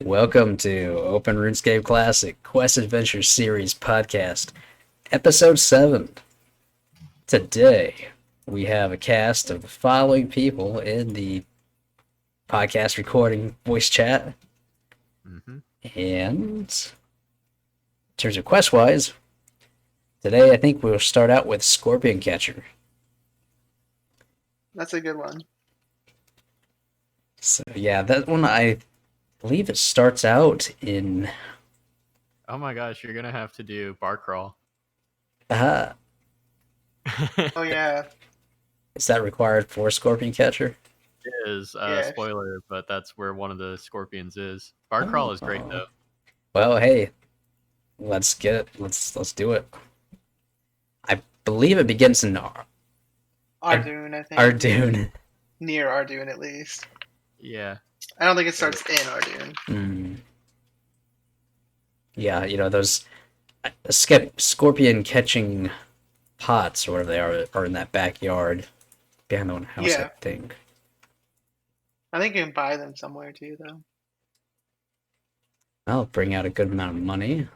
Welcome to Open RuneScape Classic Quest Adventure Series Podcast, Episode 7. Today, we have a cast of the following people in the podcast recording voice chat. And in terms of quest-wise, today I think we'll start out with Scorpion Catcher. That's a good one. So yeah, that one I believe it starts out in... Oh my gosh, you're gonna have to do bar crawl. Oh yeah. Is that required for Scorpion Catcher? It is Yes. spoiler, but that's where one of the scorpions is. Bar crawl is great though. Well, hey, let's get it. Let's do it. I believe it begins in Ardoon, I think. Ardoon. Near Ardoon, at least. Yeah. I don't think it starts in Ardoon. Yeah, you know, those scorpion catching pots or whatever they are in that backyard behind the one house, Yeah. I think. I think you can buy them somewhere too, though. I'll bring out a good amount of money.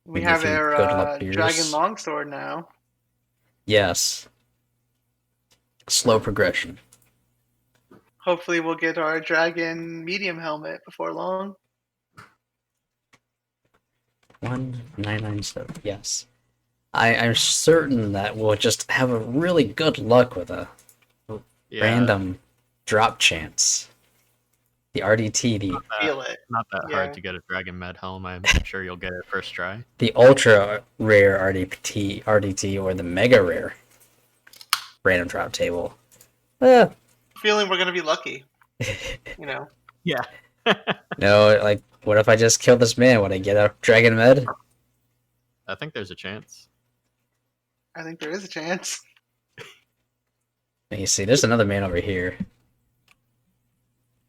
We Maybe have a few our good luck beers. Dragon Longsword now. Yes. Slow progression. Hopefully we'll get our Dragon Medium Helmet before long. 1997. Yes. I'm certain that we'll just have a really good luck with a random drop chance. The RDT, Feel it. Not that Yeah. hard to get a dragon med helm. I'm sure you'll get it first try. the ultra rare RDT, or the mega rare random drop table. Feeling we're gonna be lucky. You know. Yeah. No, like, what if I just kill this man? Would I get a dragon med? I think there's a chance. I think there is a chance. You see, there's another man over here.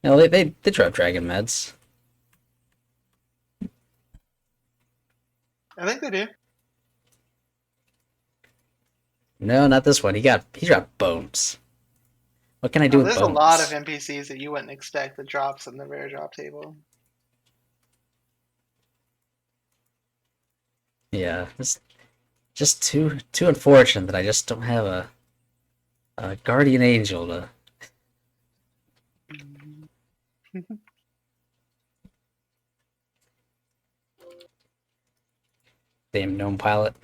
No, they drop dragon meds. I think they do. No, not this one. He dropped bones. What can I do with There's bones? a lot of NPCs that you wouldn't expect that drops in the rare drop table. Yeah, it's just too unfortunate that I just don't have a guardian angel to... Damn gnome pilot.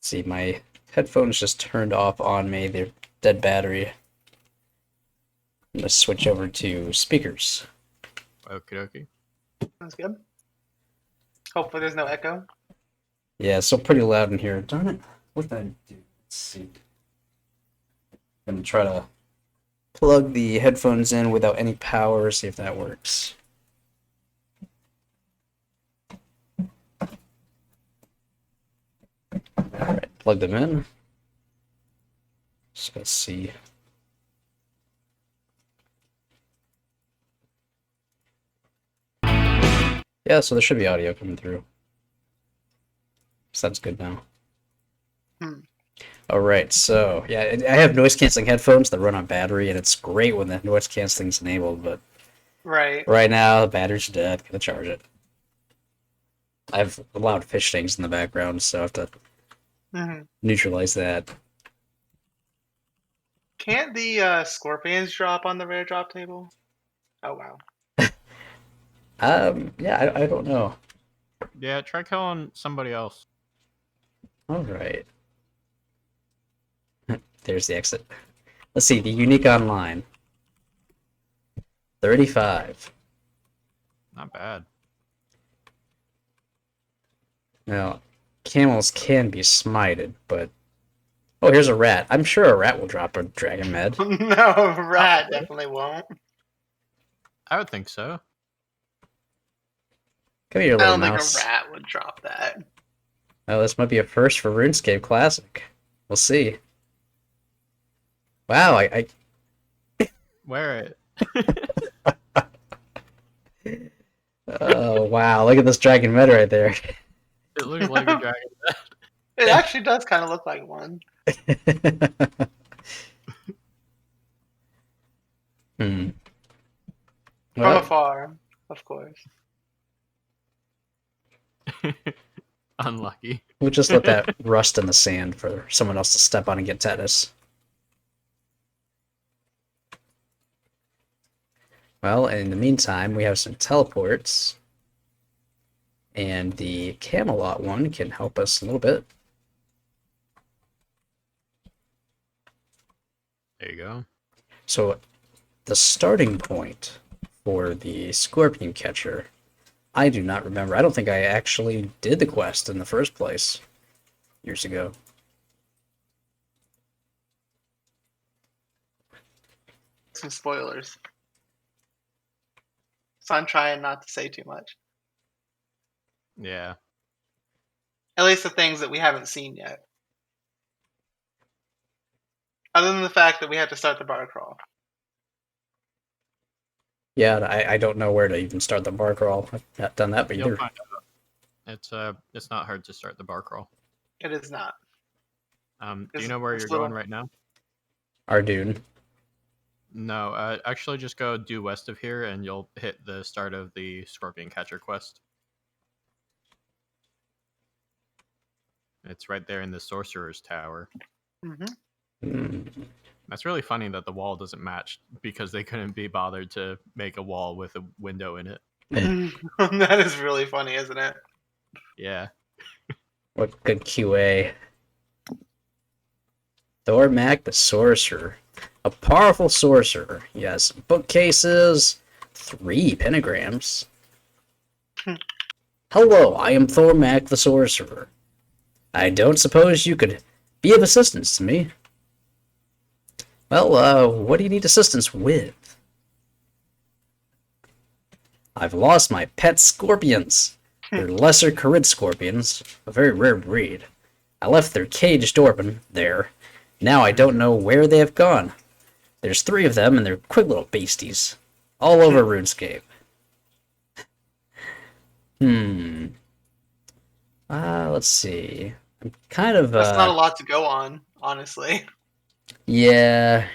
See, my headphones just turned off on me. They're dead battery. I'm gonna switch over to speakers. Okie dokie. That's good. Hopefully there's no echo. Yeah, it's still pretty loud in here. Darn it. What did I do? Let's see. I'm gonna try to plug the headphones in without any power, see if that works. Alright, plug them in. So let's see. Yeah, so there should be audio coming through. So that's good now. Alright, so yeah, I have noise canceling headphones that run on battery, and it's great when the noise canceling's enabled, but Right. right now the battery's dead. Gotta charge it. I have loud fish things in the background, so I have to neutralize that. Can't the scorpions drop on the rare drop table? Oh wow. Yeah, I don't know. Yeah, try killing somebody else. Alright. There's the exit. Let's see, the unique online. 35. Not bad. Now, camels can be smited, but... Oh, here's a rat. I'm sure a rat will drop a dragon med. No, rat definitely won't. I would think so. Come here, I little don't mouse. think a rat would drop that. Oh, this might be a first for RuneScape Classic. We'll see. Wow, I Wear it. Oh, wow, look at this dragon med right there. It looks like a dragon. It actually does kind of look like one. Hmm. From Well, afar, of course. Unlucky. we'll just let that rust in the sand for someone else to step on and get tetanus. Well, in the meantime, we have some teleports. And the Camelot one can help us a little bit. There you go. So, the starting point for the Scorpion Catcher, I do not remember. I don't think I actually did the quest in the first place years ago. Some spoilers. So I'm trying not to say too much. Yeah. At least the things that we haven't seen yet. Other than the fact that we have to start the bar crawl. Yeah, I don't know where to even start the bar crawl. I've not done that You'll either. find out. It's not hard to start the bar crawl. It is not. Do you know where you're going right now? Ardoon. No, actually just go due west of here and you'll hit the start of the Scorpion Catcher quest. It's right there in the Sorcerer's Tower. Mm-hmm. That's really funny that the wall doesn't match because they couldn't be bothered to make a wall with a window in it. That is really funny, isn't it? Yeah. What good QA. Thormac the Sorcerer. A powerful sorcerer. Yes, bookcases, 3 pentagrams. Hello, I am Thormac the Sorcerer. I don't suppose you could be of assistance to me. Well, what do you need assistance with? I've lost my pet scorpions. They're lesser Carid scorpions, a very rare breed. I left their caged open there. Now I don't know where they have gone. There's 3 of them, and they're quick little beasties. All over RuneScape. Let's see. I'm kind of, That's not a lot to go on, honestly. Yeah.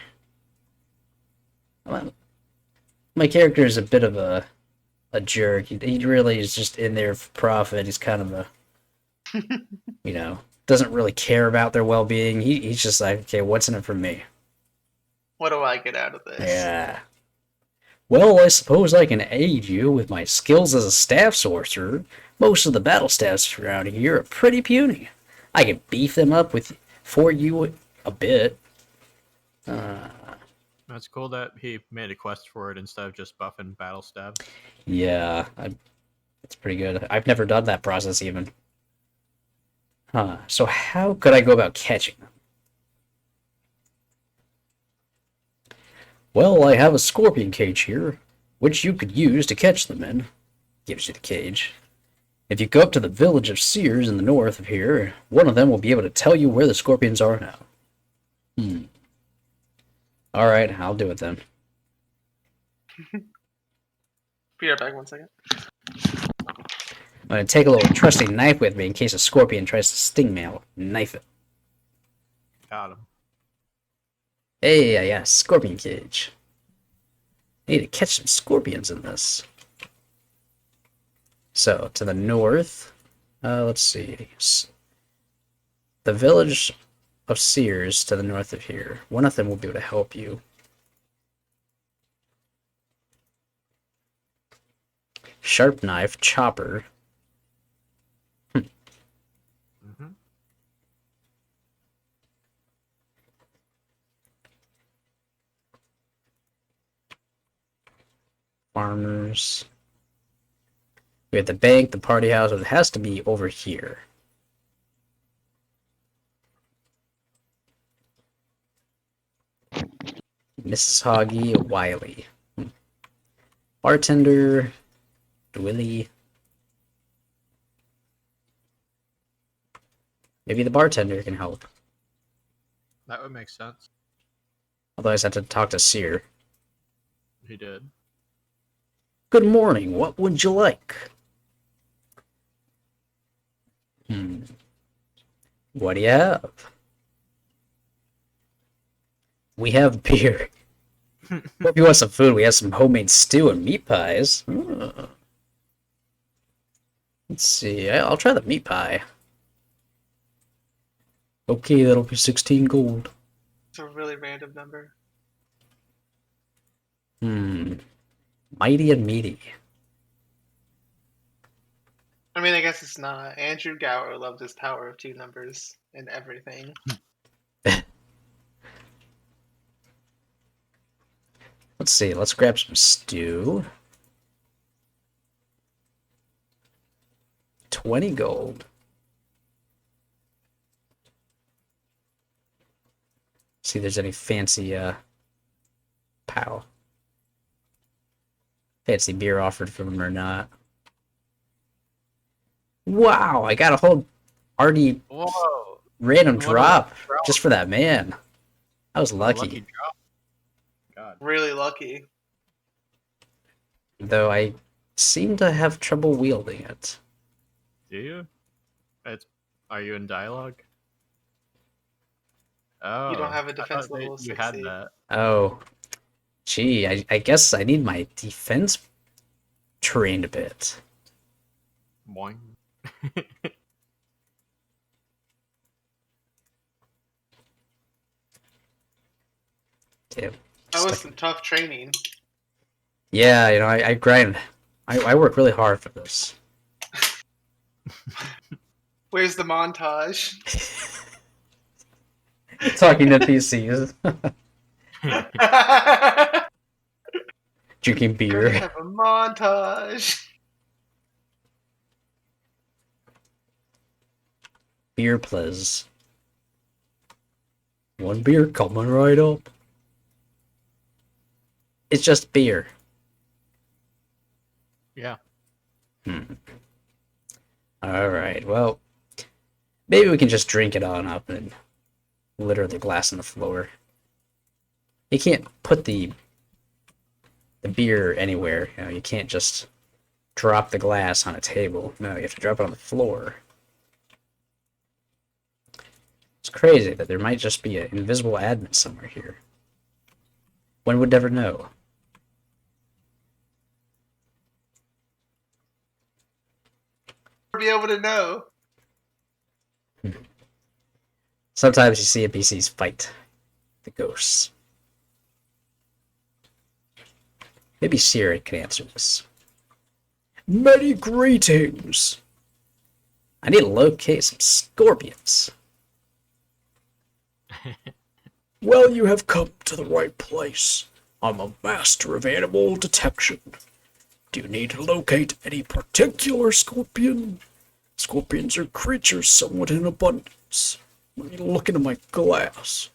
Well, my character is a bit of a jerk. He really is just in there for profit. He's kind of a, doesn't really care about their well-being. He's just like, okay, what's in it for me? What do I get out of this? Yeah. Well, I suppose I can aid you with my skills as a staff sorcerer. Most of the battle staffs around here are pretty puny. I can beef them up for you a bit. That's cool that he made a quest for it instead of just buffing battle stab. Yeah, it's pretty good. I've never done that process even. So how could I go about catching them? Well, I have a scorpion cage here, which you could use to catch them in. Gives you the cage. If you go up to the village of Sears in the north of here, one of them will be able to tell you where the scorpions are now. Alright, I'll do it then. Be right back 1 second. I'm going to take a little trusty knife with me in case a scorpion tries to sting me. I'll knife it. Got him. Hey, yeah, scorpion cage. I need to catch some scorpions in this. So, to the north, let's see. The village of Sears to the north of here. One of them will be able to help you. Sharp knife, chopper. Farmers. We have the bank, the party house. It has to be over here. Mrs. Hoggy, Wiley. Bartender, Willie. Maybe the bartender can help. That would make sense. Otherwise, I have to talk to Sear. He did. Good morning. What would you like? Hmm. What do you have? We have beer. Hope you want some food. We have some homemade stew and meat pies. Let's see. I'll try the meat pie. Okay, that'll be 16 gold. It's a really random number. Mighty and meaty. I mean, I guess it's not. Andrew Gower loved his power of two numbers and everything. Let's see. Let's grab some stew. 20 gold. See if there's any fancy fancy beer offered from him or not. Wow, I got a whole already Whoa! random What a drop drop. just for that man. I was Lucky lucky. drop. God. Really lucky. Though I seem to have trouble wielding it. Do you? Are you in dialogue? Oh. You don't have a I thought defense level of you had 60. that. Oh, gee, I guess I need my defense trained a bit. Boing. Damn. That was some tough training. Yeah, I grind. I work really hard for this. Where's the montage? Talking to PCs, drinking We beer. have a montage. Beer, please. One beer coming right up. It's just beer. Yeah. Alright, well, maybe we can just drink it on up and litter the glass on the floor. You can't put the beer anywhere. You can't just drop the glass on a table. No, you have to drop it on the floor. It's crazy that there might just be an invisible admin somewhere here. One would never know. Be able to know. Sometimes you see NPCs fight the ghosts. Maybe Siri can answer this. Many greetings. I need to locate some scorpions. Well, you have come to the right place. I'm a master of animal detection. Do you need to locate any particular scorpion? Scorpions are creatures somewhat in abundance. Let me look into my glass.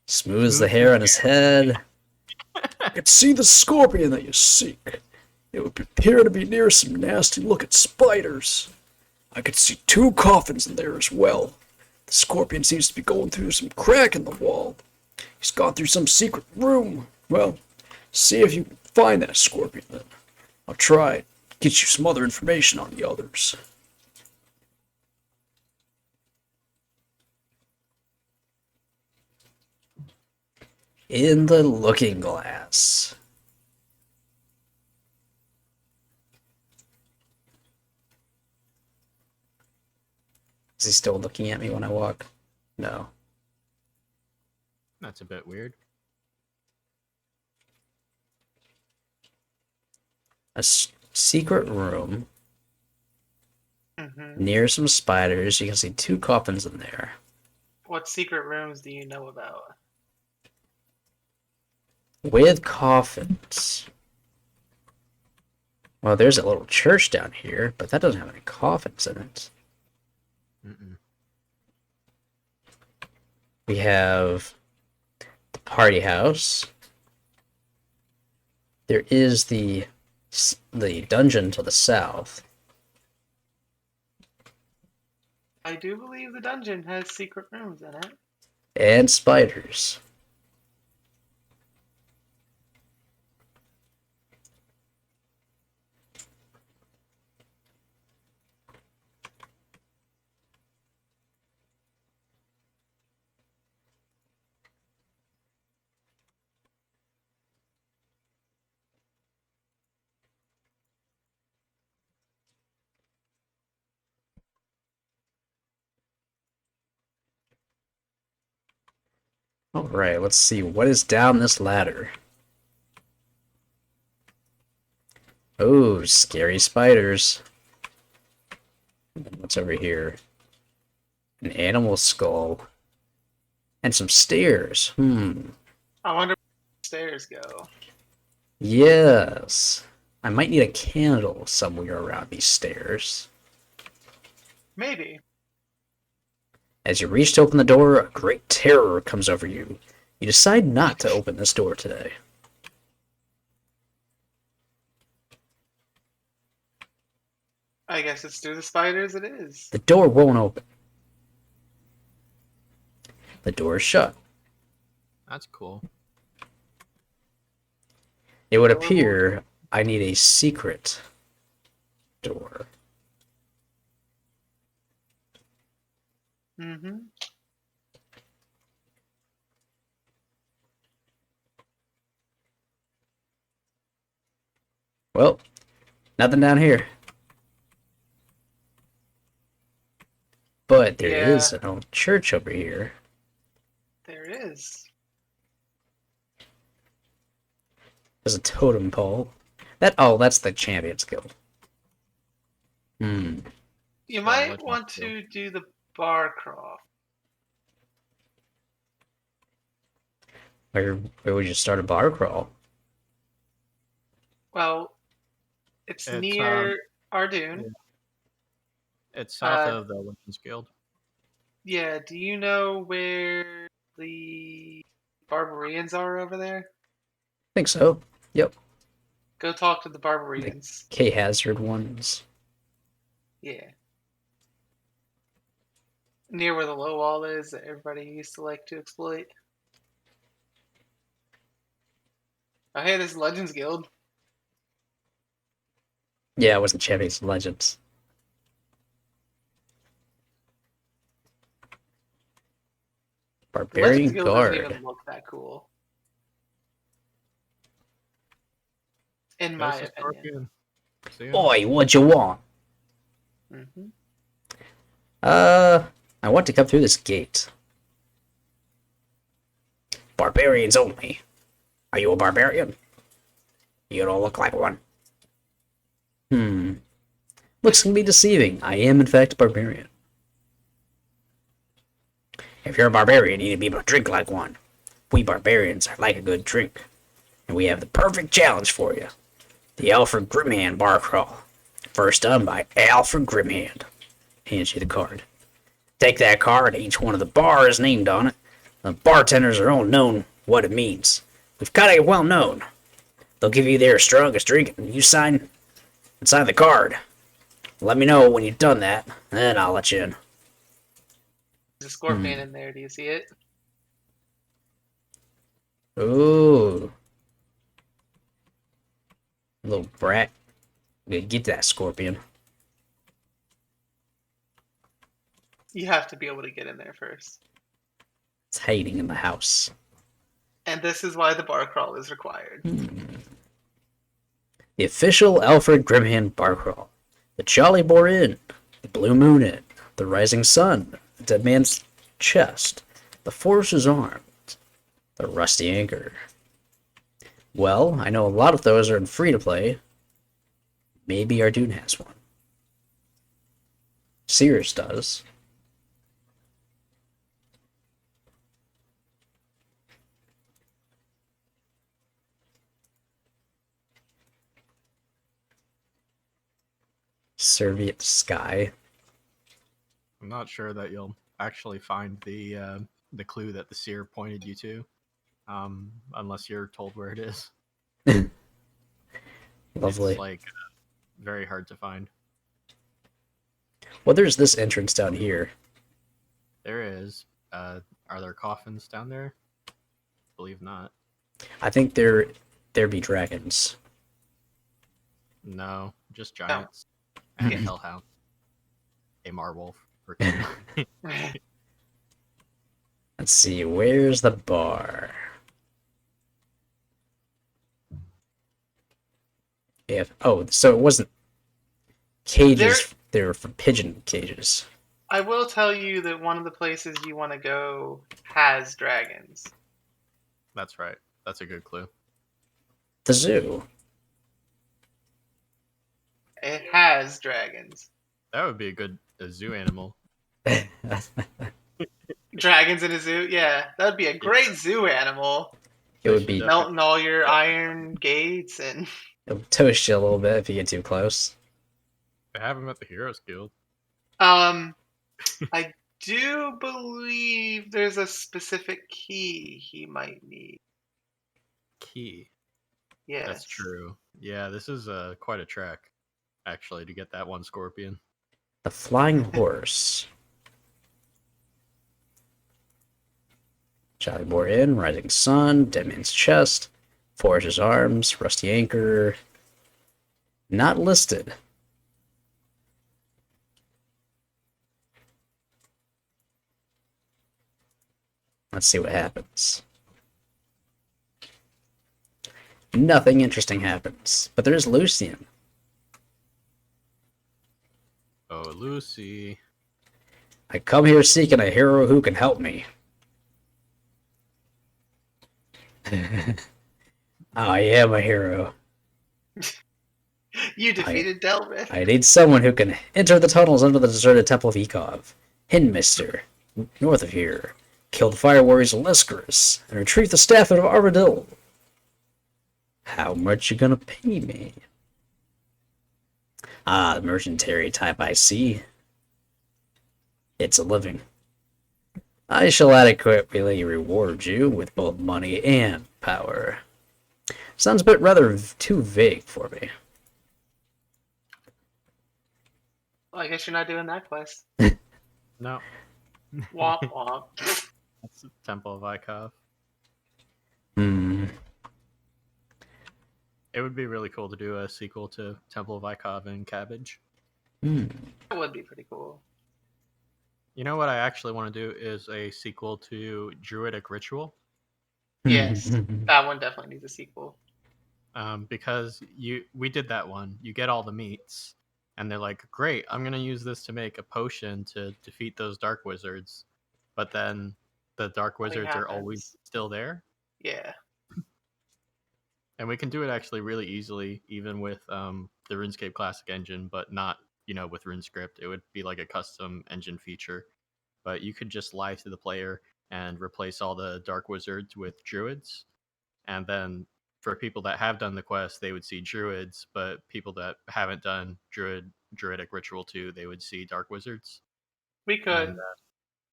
Smooths the hair on his head. I can see the scorpion that you seek. It would appear to be near some nasty-looking spiders. I could see 2 coffins in there as well. The scorpion seems to be going through some crack in the wall. He's gone through some secret room. Well, see if you can find that scorpion then. I'll try and get you some other information on the others. In the looking glass. Is he still looking at me when I walk? No. That's a bit weird. A secret room Mm-hmm. near some spiders. You can see 2 coffins in there. What secret rooms do you know about? With coffins. Well, there's a little church down here, but that doesn't have any coffins in it. Mm-mm. We have the party house. There is the dungeon to the south. I do believe the dungeon has secret rooms in it. And spiders. Alright, let's see what is down this ladder. Oh, scary spiders. What's over here? An animal skull. And some stairs. I wonder where the stairs go. Yes. I might need a candle somewhere around these stairs. Maybe. As you reach to open the door, a great terror comes over you. You decide not to open this door today. I guess it's through the spiders it is. The door won't open. The door is shut. That's cool. It would appear I need a secret door. Mm-hmm. Well, nothing down here. But there is an old church over here. There is. There's a totem pole. That's the Champions Guild. You might want to do the bar crawl. Where would you start a bar crawl? Well, it's near Ardoon. Yeah. It's south of the Legends Guild. Yeah, do you know where the Barbarians are over there? I think so. Yep. Go talk to the Barbarians. K Hazard ones. Yeah. Near where the low wall is that everybody used to like to exploit. Oh, hey, this is Legends Guild. Yeah, it wasn't Champions Legends. Barbarian Legends Guild Guard. doesn't even look that cool. In my opinion. Oi, what you want? Mm-hmm. I want to come through this gate. Barbarians only. Are you a barbarian? You don't look like one. Looks can be deceiving. I am, in fact, a barbarian. If you're a barbarian, you need to be able to drink like one. We barbarians are like a good drink. And we have the perfect challenge for you. The Alfred Grimhand Bar Crawl. First done by Alfred Grimhand. Hands you the card. Take that card, each one of the bars named on it. The bartenders are all known what it means. We've got it well known. They'll give you their strongest drink, and you sign the card. Let me know when you've done that, and then I'll let you in. There's a scorpion in there. Do you see it? Ooh. Little brat. Get that scorpion. You have to be able to get in there first. It's hiding in the house. And this is why the bar crawl is required. The official Alfred Grimhand Bar Crawl. The Jolly Boar Inn. The Blue Moon Inn. The Rising Sun. The Dead Man's Chest. The Forester's Arms. The Rusty Anchor. Well, I know a lot of those are in free-to-play. Maybe Ardoon has one. Sears does. Serviette Sky. I'm not sure that you'll actually find the clue that the seer pointed you to, unless you're told where it is. Lovely. It's like very hard to find. Well, there's this entrance down here. There is. Are there coffins down there? Believe not. I think there be dragons. No, just giants and a hellhound, a marwolf. Or two. Let's see, where's the bar? So it wasn't cages. They were for pigeon cages. I will tell you that one of the places you want to go has dragons. That's right. That's a good clue. The zoo. It has dragons. That would be a zoo animal. Dragons in a zoo? Yeah, that'd be a great zoo animal. It would be Melting all your iron gates and. it would toast you a little bit if you get too close. They have them at the Heroes Guild. I do believe there's a specific key he might need. Key. Yes. That's true. Yeah, this is quite a trek, actually, to get that one scorpion. The flying horse. Charlie Boar Inn, Rising Sun, Dead Man's Chest, Forge's Arms, Rusty Anchor. Not listed. Let's see what happens. Nothing interesting happens, but there is Lucian. Oh, Lucy. I come here seeking a hero who can help me. I am a hero. You defeated Delvin. I need someone who can enter the tunnels under the deserted Temple of Ekov, Hindmister, north of here, kill the fire warriors of Lescaris, and retrieve the staff of Armadillo. How much you gonna pay me? Ah, the mercenary type I see. It's a living. I shall adequately reward you with both money and power. Sounds a bit rather too vague for me. Well, I guess you're not doing that quest. No, Womp womp. that's the Temple of Ikov. Hmm. It would be really cool to do a sequel to Temple of Ikov and Cabbage. Hmm. That would be pretty cool. You know what I actually want to do is a sequel to Druidic Ritual. Yes, that one definitely needs a sequel. Because we did that one. You get all the meats, and they're like, "Great, I'm gonna use this to make a potion to defeat those dark wizards." But then the dark Nothing wizards are always happens. still there, Yeah. and we can do it actually really easily, even with the RuneScape Classic engine, but not with RuneScript. It would be like a custom engine feature, but you could just lie to the player and replace all the dark wizards with druids, and then for people that have done the quest, they would see druids, but people that haven't done druidic ritual 2, they would see dark wizards. We could. And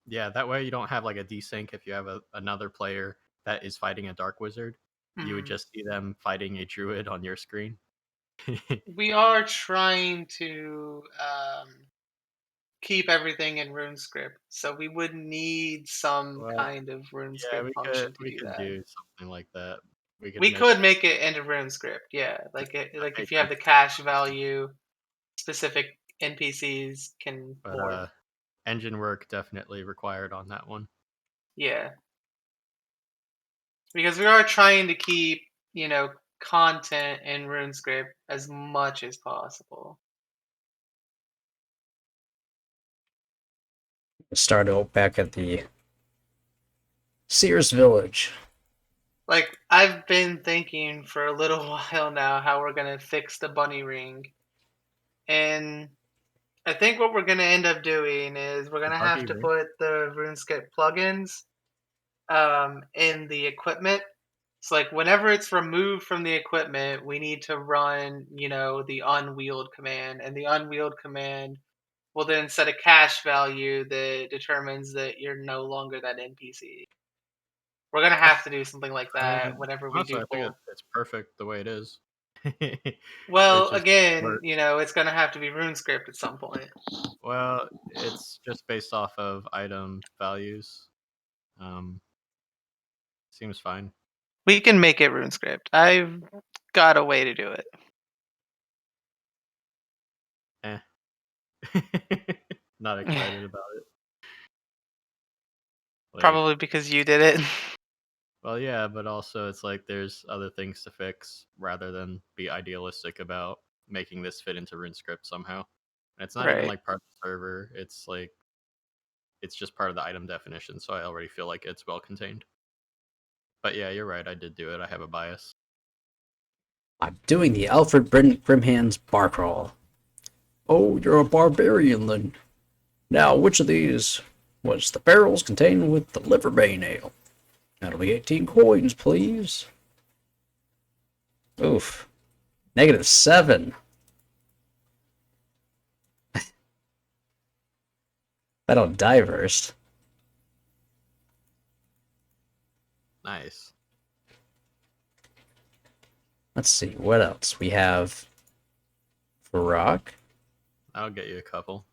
yeah, that way you don't have like a desync. If you have another player that is fighting a dark wizard, you would Mhm. just see them fighting a druid on your screen. We are trying to keep everything in RuneScript, so we would need some Well, kind of yeah, RuneScript function to we do could that. do something like that. We could We make could make it into RuneScript, yeah. Like if you have the cash value, specific NPCs can but morph. engine work definitely required on that one. Yeah, because we are trying to keep content in RuneScript as much as possible. Start out back at the Sears Village. Like I've been thinking for a little while now how we're gonna fix the bunny ring, and I think what we're gonna end up doing is we're The gonna buggy have to ring. put the RuneScape plugins in the equipment. So like whenever it's removed from the equipment, we need to run, the unwield command, and the unwield command will then set a cache value that determines that you're no longer that NPC. We're gonna have to do something like that whenever we Honestly, do I think both. it's perfect the way it is. It's Well, just again, work. it's gonna have to be RuneScript at some point. Well, it's just based off of item values. Um, seems fine. We can make it RuneScript. I've got a way to do it. Eh. Not excited about it. Like, Probably because you did it. well, yeah, but also it's like there's other things to fix rather than be idealistic about making this fit into RuneScript somehow. And it's not even Right. like part of the server. It's like it's just part of the item definition, so I already feel like it's well contained. But yeah, you're right. I did do it. I have a bias. I'm doing the Alfred Brimhand's bar crawl. Oh, you're a barbarian then. Now, which of these was the barrels contained with the liverbane ale? That'll be 18 coins, please. Oof. -7. I don't die first. Nice. Let's see, what else? We have rock. I'll get you a couple.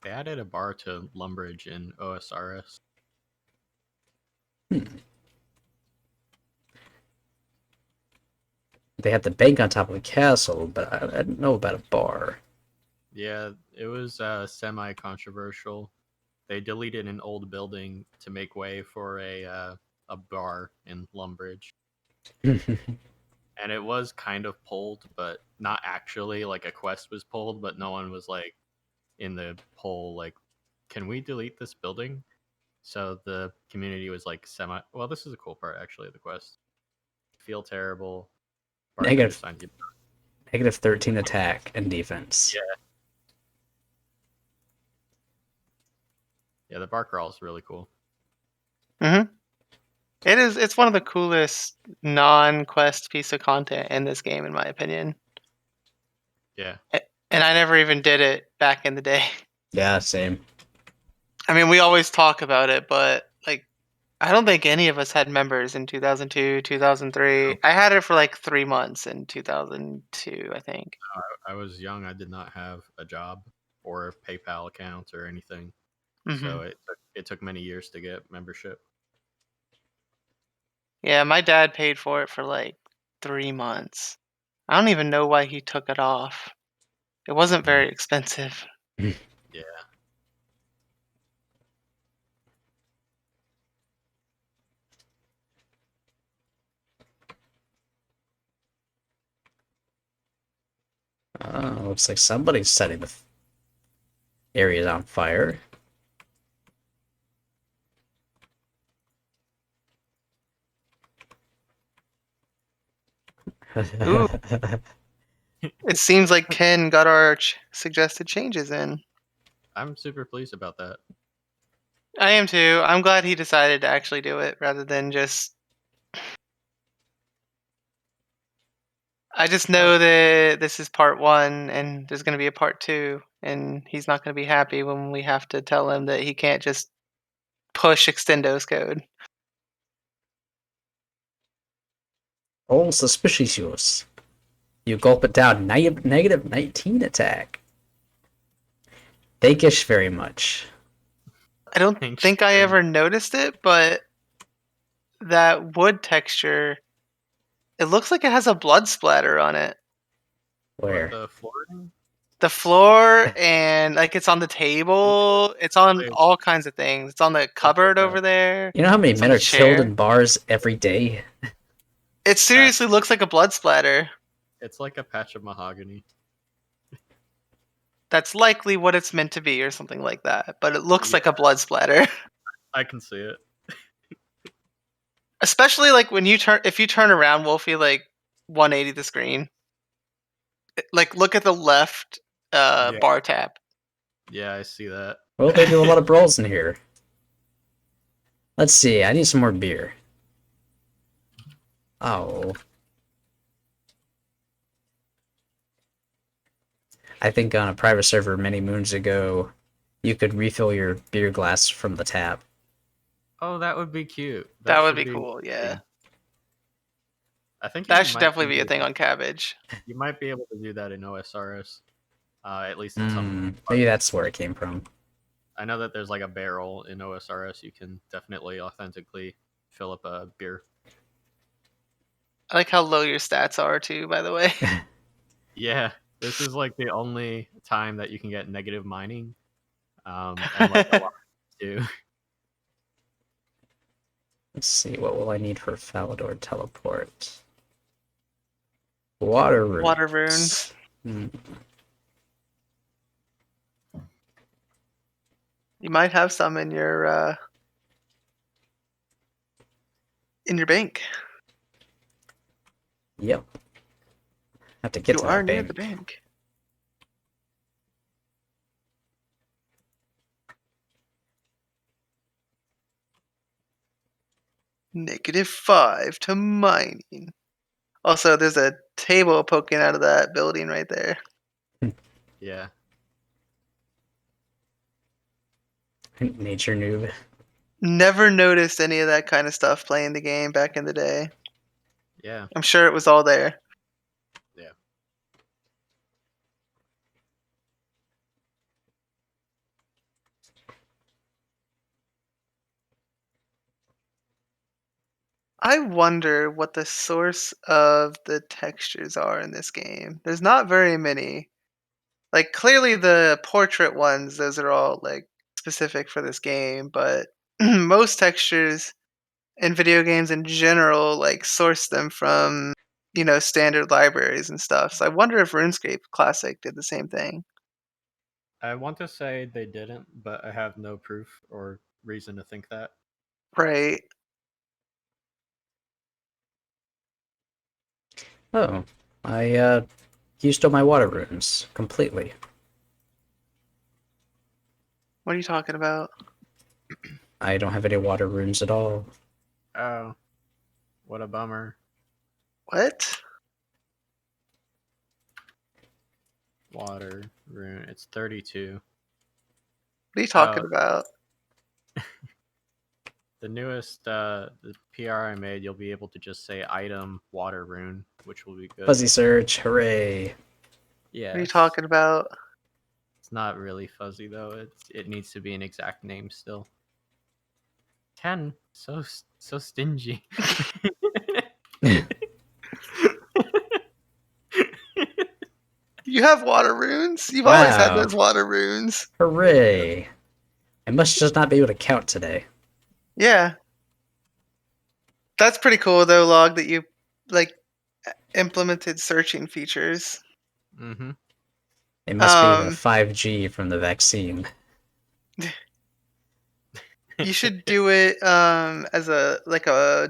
They added a bar to Lumbridge in OSRS. They had the bank on top of the castle, but I didn't know about a bar. Yeah, it was semi-controversial. They deleted an old building to make way for a bar in Lumbridge, and it was kind of pulled, but not actually. Like a quest was pulled, but no one was like in the poll like, "Can we delete this building?" So the community was like semi. Well, this is a cool part actually of the quest. Feel terrible. Bartender Negative, signed you. -13 attack and defense. Yeah. Yeah, the bar crawl is really cool. Mm-hmm. It is. It's one of the coolest non-quest piece of content in this game, in my opinion. Yeah. And I never even did it back in the day. Yeah, same. I mean, we always talk about it, but like, I don't think any of us had members in 2002, 2003. I had it for like 3 months in 2002, I think. I was young. I did not have a job or a PayPal account or anything, Mm-hmm. so it took many years to get membership. Yeah, my dad paid for it for like 3 months. I don't even know why he took it off. It wasn't very expensive. Yeah. Looks like somebody's setting the areas on fire. Ooh. It seems like Ken got our suggested changes in. I'm super pleased about that. I am too. I'm glad he decided to actually do it rather than just. I just know that this is part 1 and there's going to be a part 2, and he's not going to be happy when we have to tell him that he can't just push Extendo's code. Oh, suspicious. You gulp it down. -19 attack. Thankish very much. I don't Thanks, think I Ken. ever noticed it, but that wood texture, it looks like it has a blood splatter on it. Where? The flooring? The floor and like it's on the table. It's on all kinds of things. It's on the cupboard over there. You know how many It's men on are the killed chair. in bars every day? It seriously looks like a blood splatter. It's like a patch of mahogany. That's likely what it's meant to be or something like that, but it looks like a blood splatter. I can see it. Especially like when if you turn around, Wolfie, like 180 the screen. Like look at the left Yeah. bar tab. Yeah, I see that. Well, they do a lot of brawls in here. Let's see. I need some more beer. Oh. I think on a private server many moons ago, you could refill your beer glass from the tap. Oh, that would be cute. That would should be cool, yeah. I think That should definitely be a thing on Cabbage. You might be able to do that in OSRS, at least in some. Maybe that's where it came from. I know that there's like a barrel in OSRS. You can definitely authentically fill up a beer. I like how low your stats are too, by the way. Yeah, this is like the only time that you can get negative mining, and like a lot too. Let's see, what will I need for Falador teleport? Water runes. Water runes. You might have some in your bank. Yep. Have to get You to are that near bank. the bank. -5 to mining. Also, there's a table poking out of that building right there. Yeah. Nature noob. Never noticed any of that kind of stuff playing the game back in the day. Yeah. I'm sure it was all there. Yeah. I wonder what the source of the textures are in this game. There's not very many. Like, clearly the portrait ones, those are all, like, specific for this game, but most textures in video games in general, like, source them from, standard libraries and stuff. So I wonder if RuneScape Classic did the same thing. I want to say they didn't, but I have no proof or reason to think that. Right. Oh, I used all my water runes completely. What are you talking about? I don't have any water runes at all. Oh, what a bummer. What? Water rune. It's 32. What are you Oh, talking about? the newest the PR I made, you'll be able to just say item water rune, which will be good. Fuzzy search, hooray! Yeah. What are you talking about? It's not really fuzzy though. It needs to be an exact name still. 10. So stingy. You have water runes? You've always had Wow, those water runes. hooray! I must just not be able to count today. Yeah. That's pretty cool though, Log, that you like implemented searching features. Mm-hmm. It must be the Um 5G from the vaccine. you should do it as a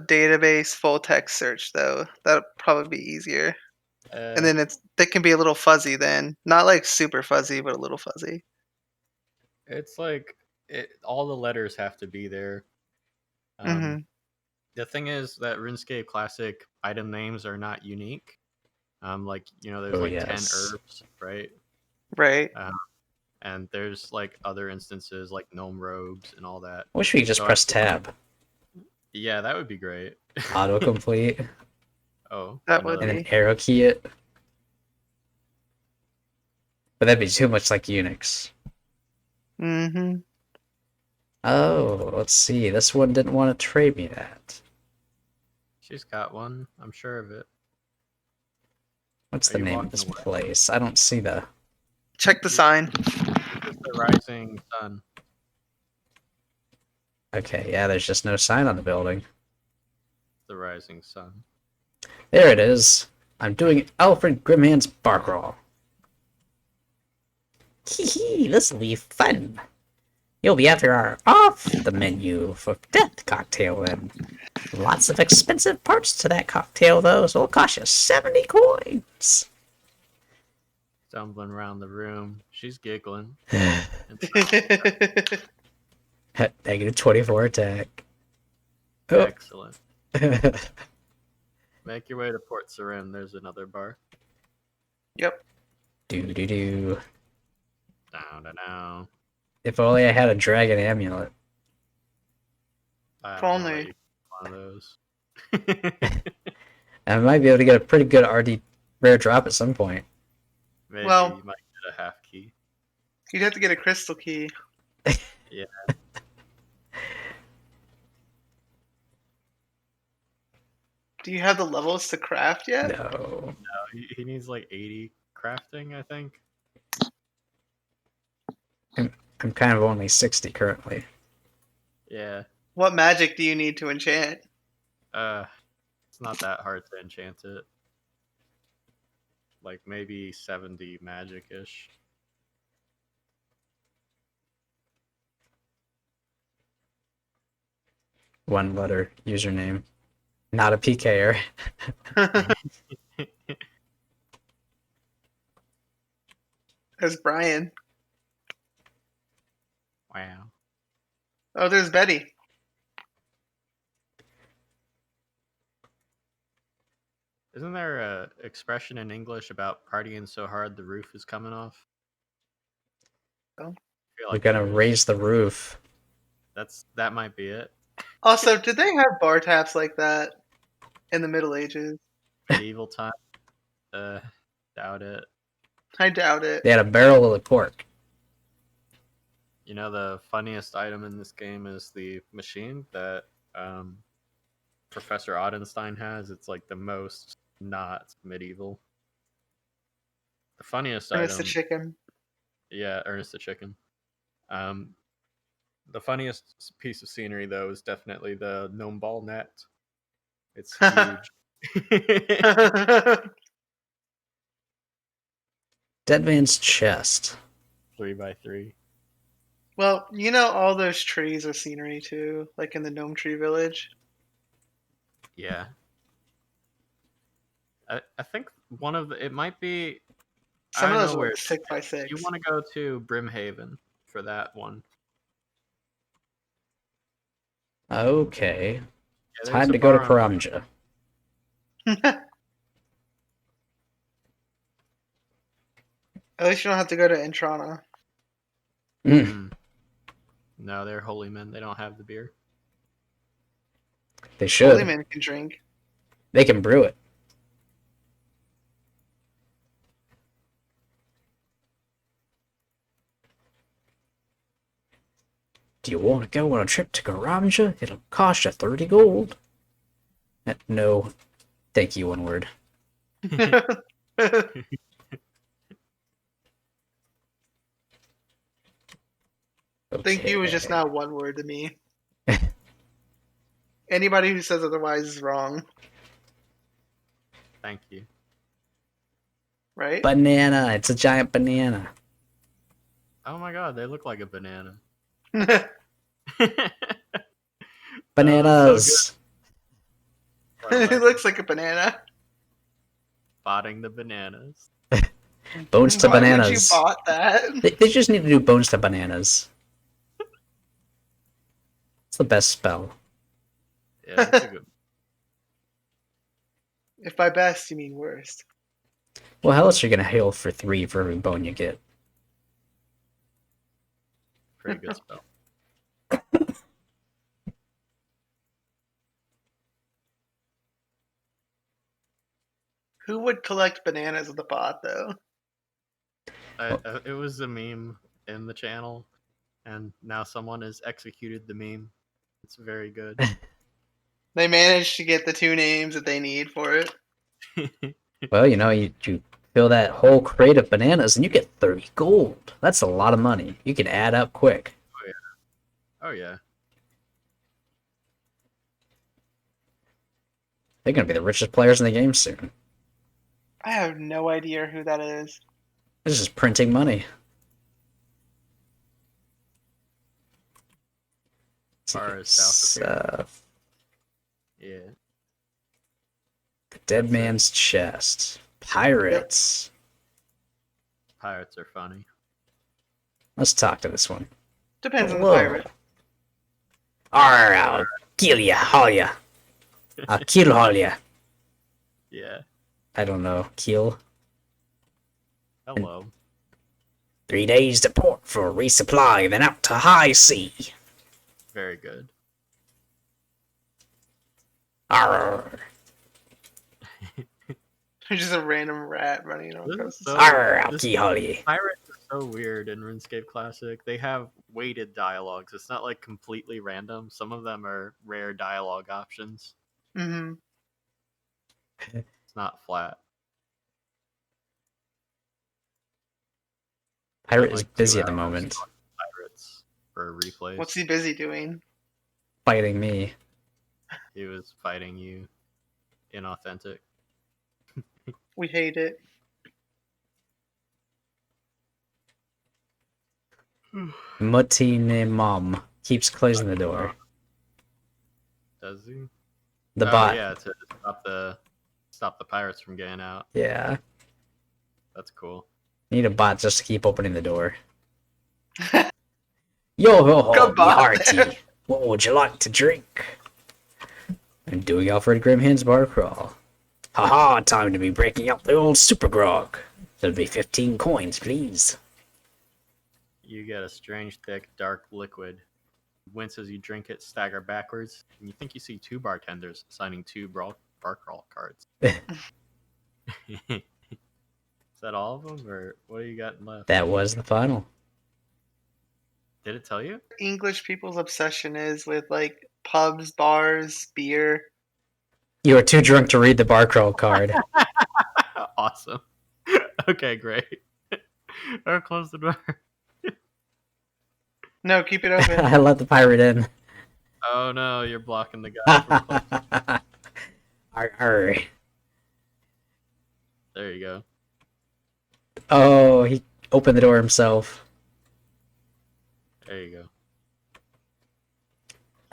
database full text search though. That'll probably be easier. And then that can be a little fuzzy then. Not like super fuzzy, but a little fuzzy. It's like all the letters have to be there. Mhm. The thing is that RuneScape Classic item names are not unique. Like there's Oh like 10 yes. herbs, right? Right. And there's like other instances like gnome robes and all that. I wish we could just So press tab. yeah, that would be great. Autocomplete. Oh, That would And another. then be. arrow key it. But that'd be too much like Unix. Mhm. Oh, let's see. This one didn't want to trade me that. She's got one. I'm sure of it. What's Are the you name of walking this away? place? I don't see the... Check the sign. It's the rising sun. Okay, yeah, there's just no sign on the building. The rising sun. There it is. I'm doing Alfred Grimhand's bar crawl. Hee hee, this'll be fun. You'll be after our off the menu for death cocktail and lots of expensive parts to that cocktail though, so it'll cost you 70 coins. Stumbling around the room. She's giggling. Negative 24 attack. Oh. Excellent. Make your way to Port Sarim. There's another bar. Yep. Do do do. Down. If only I had a dragon amulet. I If don't know that only. you can one of those. I might be able to get a pretty good RD rare drop at some point. Maybe Well- you might get a half key. You'd have to get a crystal key. Yeah. Do you have the levels to craft yet? No. No, he needs like 80 crafting, I think. I'm kind of only 60 currently. Yeah. What magic do you need to enchant? It's not that hard to enchant it. Like maybe 70 magic-ish. One letter username. Not a PKer. There's Brian. Wow. Oh, there's Betty. Isn't there a expression in English about partying so hard the roof is coming off? Oh. I feel We're like gonna there is. raise the roof. That might be it. Also, did they have bar taps like that in the Middle Ages? Medieval time. Doubt it. I doubt it. They had a barrel of cork. You know, the funniest item in this game is the machine that Professor Odenstein has. It's like the most not medieval. The funniest And it's the item, chicken. yeah, Ernest the Chicken. Um, the funniest piece of scenery though is definitely the gnome ball net. It's huge. Dead man's chest. 3x3. Well, you know all those trees are scenery too, like in the Gnome Tree Village. Yeah. I think one of the it might be Some I of know those are where like it is. 6x6. You want to go to Brimhaven for that one. Okay. Yeah, there's Time a to go to bar on Karamja. At least you don't have to go to Intrana. Mm, No, they're holy men. They don't have the beer. they Holy should. Man can drink. They can brew it. Do you want to go on a trip to Karamja? It'll cost you 30 gold. No. Thank you, one word. Thank you is just now one word to me. Anybody who says otherwise is wrong, Thank you. right? Banana. It's a giant banana. Oh my god, they look like a banana. It Bananas. looks like a banana. Spotting the bananas. Bones to Why bananas. would you bot that? They just need to do bones to bananas. It's the best spell. Yeah, that's a good. If by best you mean worst. Well, how else are you gonna heal for 3 for every bone you get? Pretty good spell. Who would collect bananas with a bot though? It was a meme in the channel, and now someone has executed the meme. It's very good. They managed to get the 2 names that they need for it. Well, you fill that whole crate of bananas and you get 30 gold. That's a lot of money. You can add up quick. Oh yeah. They're gonna be the richest players in the game soon. I have no idea who that is. This is printing money. Far as south of here. Yeah. The Dead That's Man's Chest. Pirates. Pirates are funny. Let's talk to this one. Depends on the Hello. pirate. Arr, I'll kill ya, haul ya. I'll kill haul ya. Yeah. I don't know. Kill. Hello. 3 days to port for a resupply, then out to high sea. Very good. Arr. There's just a random rat running across the So- street. Arr, I'll This- kill haul ya. Pirates are so weird in RuneScape Classic. They have weighted dialogues. It's not like completely random. Some of them are rare dialogue options. Mm-hmm. It's not flat. Pirate Like is 2 busy at the hours moment. on Pirates for replays. What's he busy doing? Fighting me. He was fighting you. Inauthentic. We hate it. Mutine Mom keeps closing the door. Does he? The bot. Yeah, to stop the pirates from getting out. Yeah. That's cool. Need a bot just to keep opening the door. Yo ho ho, Good me bot hearty. What would you like to drink? I'm doing Alfred Grimhand's bar crawl. Haha, time to be breaking up the old super grog. There'll be 15 coins, please. You get a strange, thick, dark liquid. Wince as you drink it, stagger backwards, and you think you see two bartenders signing two bar crawl cards. Is that all of them, or what do you got left? That was the final. Did it tell you? English people's obsession is with like pubs, bars, beer. You were too drunk to read the bar crawl card. Awesome. Okay, great. Or close the door. No, keep it open. I let the pirate in. Oh no, you're blocking the guy from closing. Arr. There you go. Oh, he opened the door himself. There you go.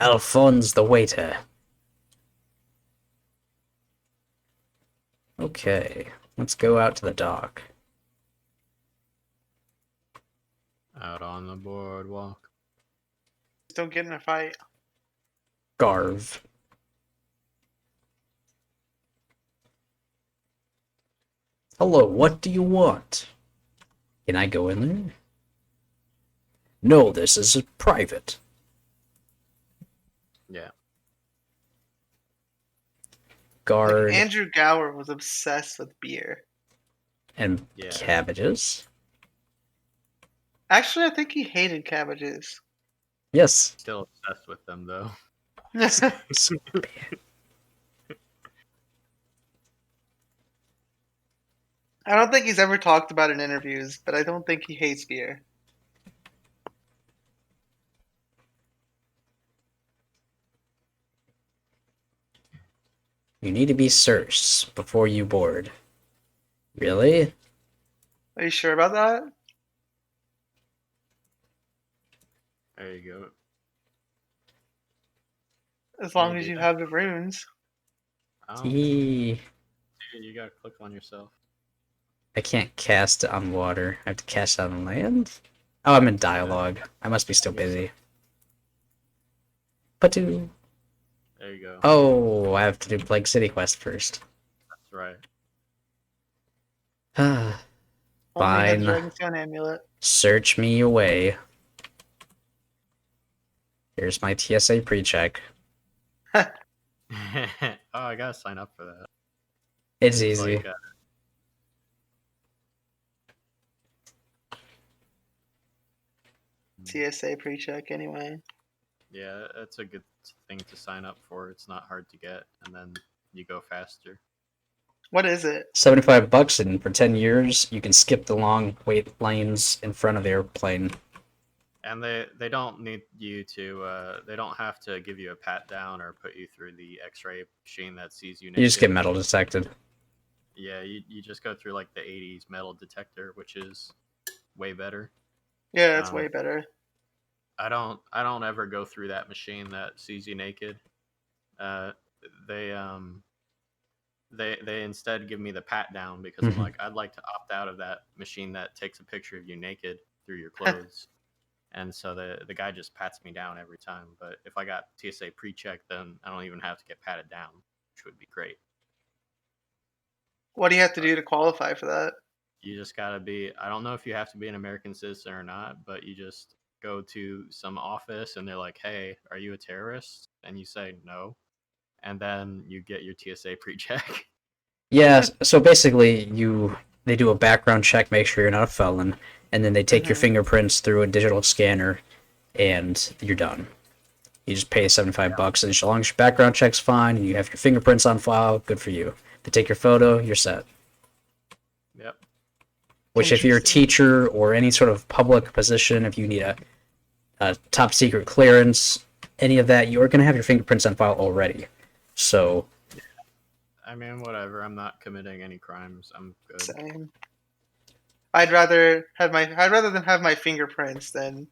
Alphonse the waiter. Okay, let's go out to the dock. Out on the boardwalk. Just don't get in a fight. Garv. Hello, what do you want? Can I go in there? No, this is private. Yeah. Guard Like, Andrew Gower was obsessed with beer. and Yeah. cabbages. Actually, I think he hated cabbages. Yes. Still obsessed with them though. I don't think he's ever talked about it in interviews, but I don't think he hates beer. You need to be searched before you board. Really? Are you sure about that? There you go. As long Yeah, as you dude. have the runes. Oh, Eee. dude, you gotta click on yourself. I can't cast it on water. I have to cast it on land? Oh, I'm in dialogue. I must be still busy. Patoo. There you go. Oh, I have to do Plague City quest first. That's right. Ah, Only has fine. Dragonstone Amulet. Search me away. Here's my TSA pre-check. Oh, I gotta sign up for that. It's easy. Like, TSA pre-check anyway. yeah, that's a good thing to sign up for. It's not hard to get, and then you go faster. What is it? $75, and for 10 years, you can skip the long wait lanes in front of the airplane. And they don't need you to. They don't have to give you a pat down or put you through the X-ray machine that sees you naked. You just get metal detected. Yeah, you just go through like the '80s metal detector, which is way better. Yeah, that's way better. I don't ever go through that machine that sees you naked. They instead give me the pat down because I'm like, I'd like to opt out of that machine that takes a picture of you naked through your clothes. And so the guy just pats me down every time. But if I got TSA pre-check, then I don't even have to get patted down, which would be great. What do you have to do to qualify for that? You just gotta be, I don't know if you have to be an American citizen or not, but you just go to some office and they're like, hey, are you a terrorist? And you say no. And then you get your TSA pre-check. Yeah, so basically they do a background check, make sure you're not a felon, and then they take your fingerprints through a digital scanner, and you're done. You just pay $75, and as long as your background check's fine and you have your fingerprints on file, good for you. They take your photo, you're set. Yep. Which, if you're a teacher or any sort of public position, if you need a top secret clearance, any of that, you're going to have your fingerprints on file already. So, I mean, whatever. I'm not committing any crimes. I'm good. Same. I'd rather than have my fingerprints than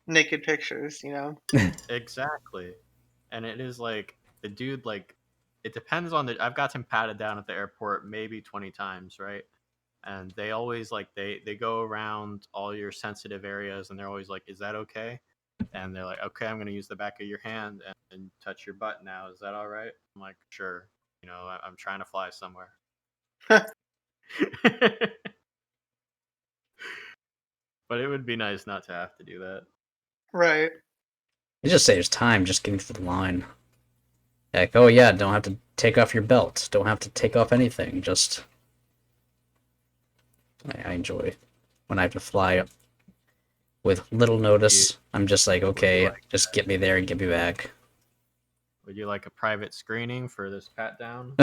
naked pictures, you know? Exactly. and it is like the dude like it depends on the. I've got him patted down at the airport maybe 20 times, right? And they always like they go around all your sensitive areas, and they're always like, "Is that okay?" And they're like, "Okay, I'm gonna use the back of your hand and touch your butt now. Is that all right?" I'm like, "Sure." I'm trying to fly somewhere. But it would be nice not to have to do that. Right. It just saves time just getting through the line. Like, oh yeah, don't have to take off your belt. Don't have to take off anything. Just I enjoy when I have to fly up with little notice. I'm just like, okay, just get me there and get me back. Would you like a private screening for this pat down?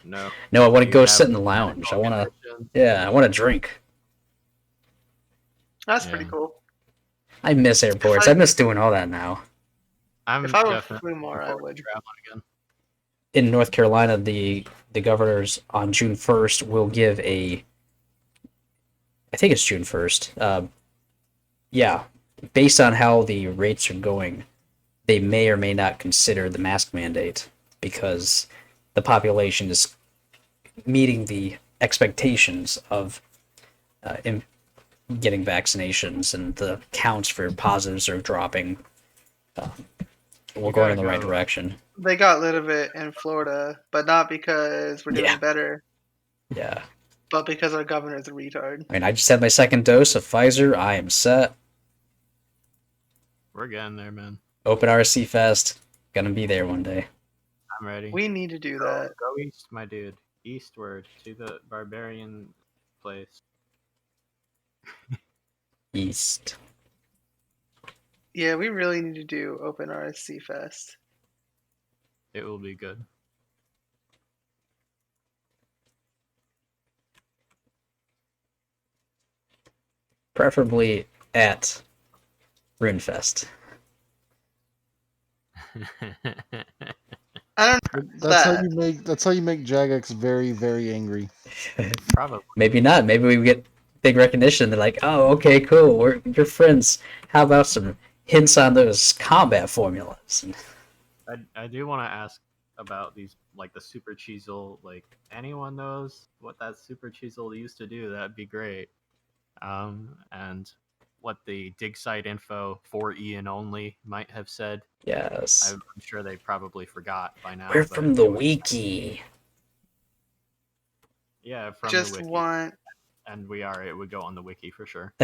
No. No, I want to You go have sit in the lounge. I want to, conditions? yeah, I want to drink. That's Yeah. pretty cool. I miss airports. I miss doing all that now. I'm If I were definitely flew more, looking I forward would. to traveling again. In North Carolina, the governors on June 1st will give a, I think it's June 1st. Yeah, based on how the rates are going, they may or may not consider the mask mandate because the population is meeting the expectations of getting vaccinations, and the counts for positives are dropping. We're going in the right direction. They got rid of it in Florida, but not because we're doing Yeah. better, Yeah. but because our governor's a retard. I mean, I just had my second dose of Pfizer. I am set. We're getting there, man. Open RSC Fest. Gonna be there one day. I'm ready. We need to do that. Go east, my dude. Eastward to the barbarian place. East. Yeah, we really need to do Open RSC Fest. It will be good. Preferably at RuneFest. I don't know. That's how That. you make Jagex very, very angry. Probably. Maybe not. Maybe we get big recognition. They're like, oh, okay, cool. You're friends. How about some hints on those combat formulas? I do want to ask about these, like the super chisel. Like, anyone knows what that super chisel used to do? That'd be great. And what the dig site info for Ian only might have said. Yes. I'm sure they probably forgot by now. We're but from the it would- wiki. Yeah, from Just the wiki. want And we are. It would go on the wiki for sure.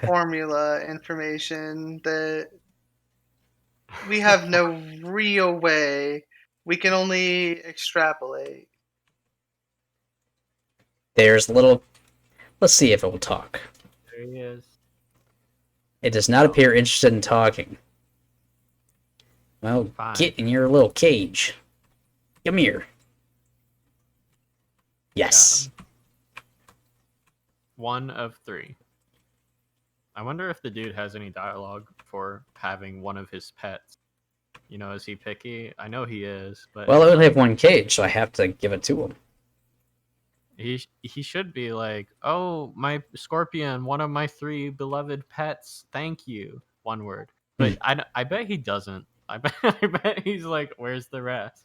formula information that we have no real way. We can only extrapolate. There's little. Let's see if it will talk. There he is. It does not appear interested in talking. Well, Fine. get in your little cage. Come here. Yes. One of three. I wonder if the dude has any dialogue for having one of his pets. Is he picky? I know he is, but Well, I only have one cage, so I have to give it to him. he should be like, "Oh, my scorpion, one of my three beloved pets. Thank you." One word. But I bet he doesn't. I bet he's like, "Where's the rest?"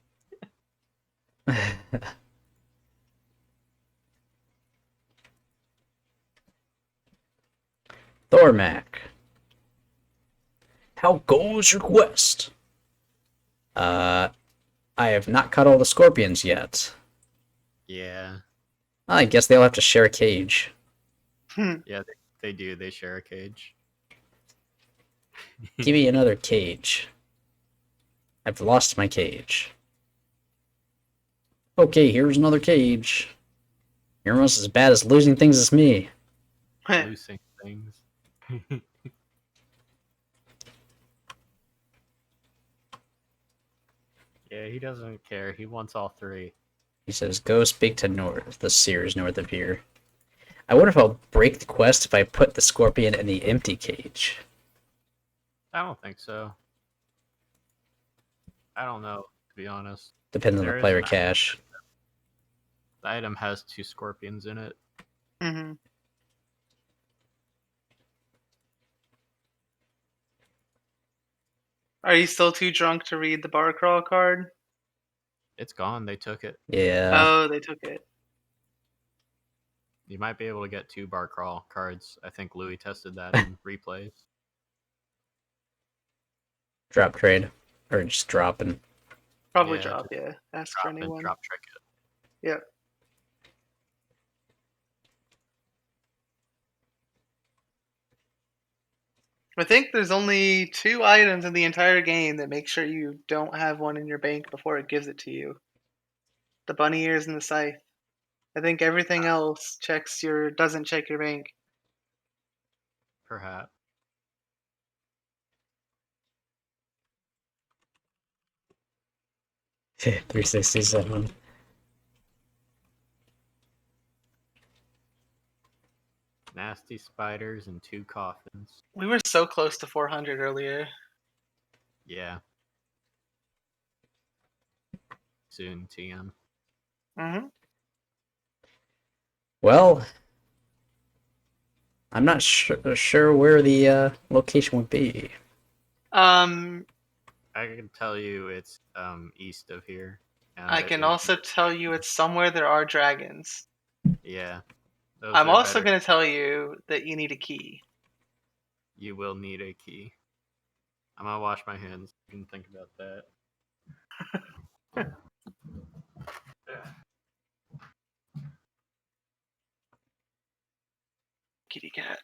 Thormac. How goes your quest? I have not caught all the scorpions yet. Yeah. I guess they'll have to share a cage. Yeah, they do. They share a cage. Give me another cage. I've lost my cage. Okay, here's another cage. You're almost as bad as losing things as me. Losing things. Yeah, he doesn't care. He wants all three. He says, go speak to North, the seers north of here. I wonder if I'll break the quest if I put the scorpion in the empty cage. I don't think so. I don't know, to be honest. Depends on There the is player an cache. The item has 2 scorpions in it. Mm-hmm. Are you still too drunk to read the bar crawl card? It's gone. They took it. Yeah. Oh, they took it. You might be able to get 2 bar crawl cards. I think Louis tested that in replays. Drop trade. Or just dropping. Probably Yeah, drop, just yeah. Ask for Drop and anyone. drop trick it. Yep. I think there's only 2 items in the entire game that make sure you don't have one in your bank before it gives it to you. The bunny ears and the scythe. I think everything else doesn't check your bank. Perhaps. Yeah, 367. Nasty spiders and 2 coffins. We were so close to 400 earlier. Yeah. Soon, TM. Mm-hmm. Well, I'm not sure where the location would be. I can tell you it's east of here. I It can would also tell you it's somewhere there are dragons. Yeah. Those I'm are also better. going to tell you that you need a key. You will need a key. I'm gonna wash my hands. You can think about that. Kitty cat.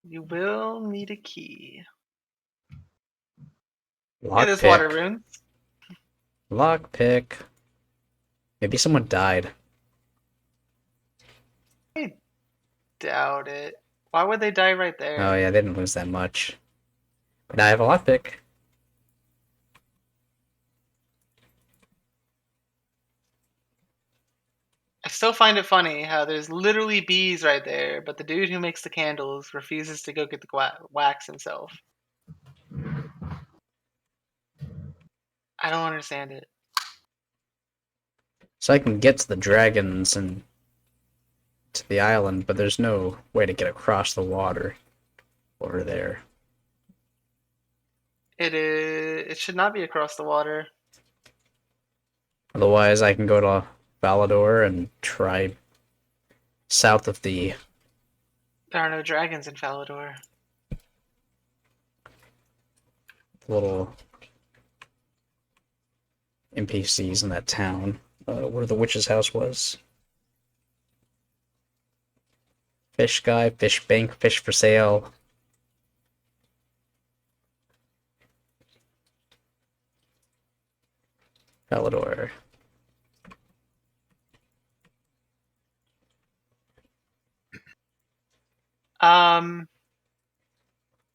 You will need a key. Yeah, there's water Lockpick. runes. Lockpick. Maybe someone died. I doubt it. Why would they die right there? Oh yeah, they didn't lose that much. But now I have a lockpick. I still find it funny how there's literally bees right there, but the dude who makes the candles refuses to go get the wax himself. I don't understand it. So I can get to the dragons and to the island, but there's no way to get across the water over there. It should not be across the water. Otherwise, I can go to Valador and try south of the There are no dragons in Falador. little NPCs in that town, where the witch's house was. Fish guy, fish bank, fish for sale. Valador. I'm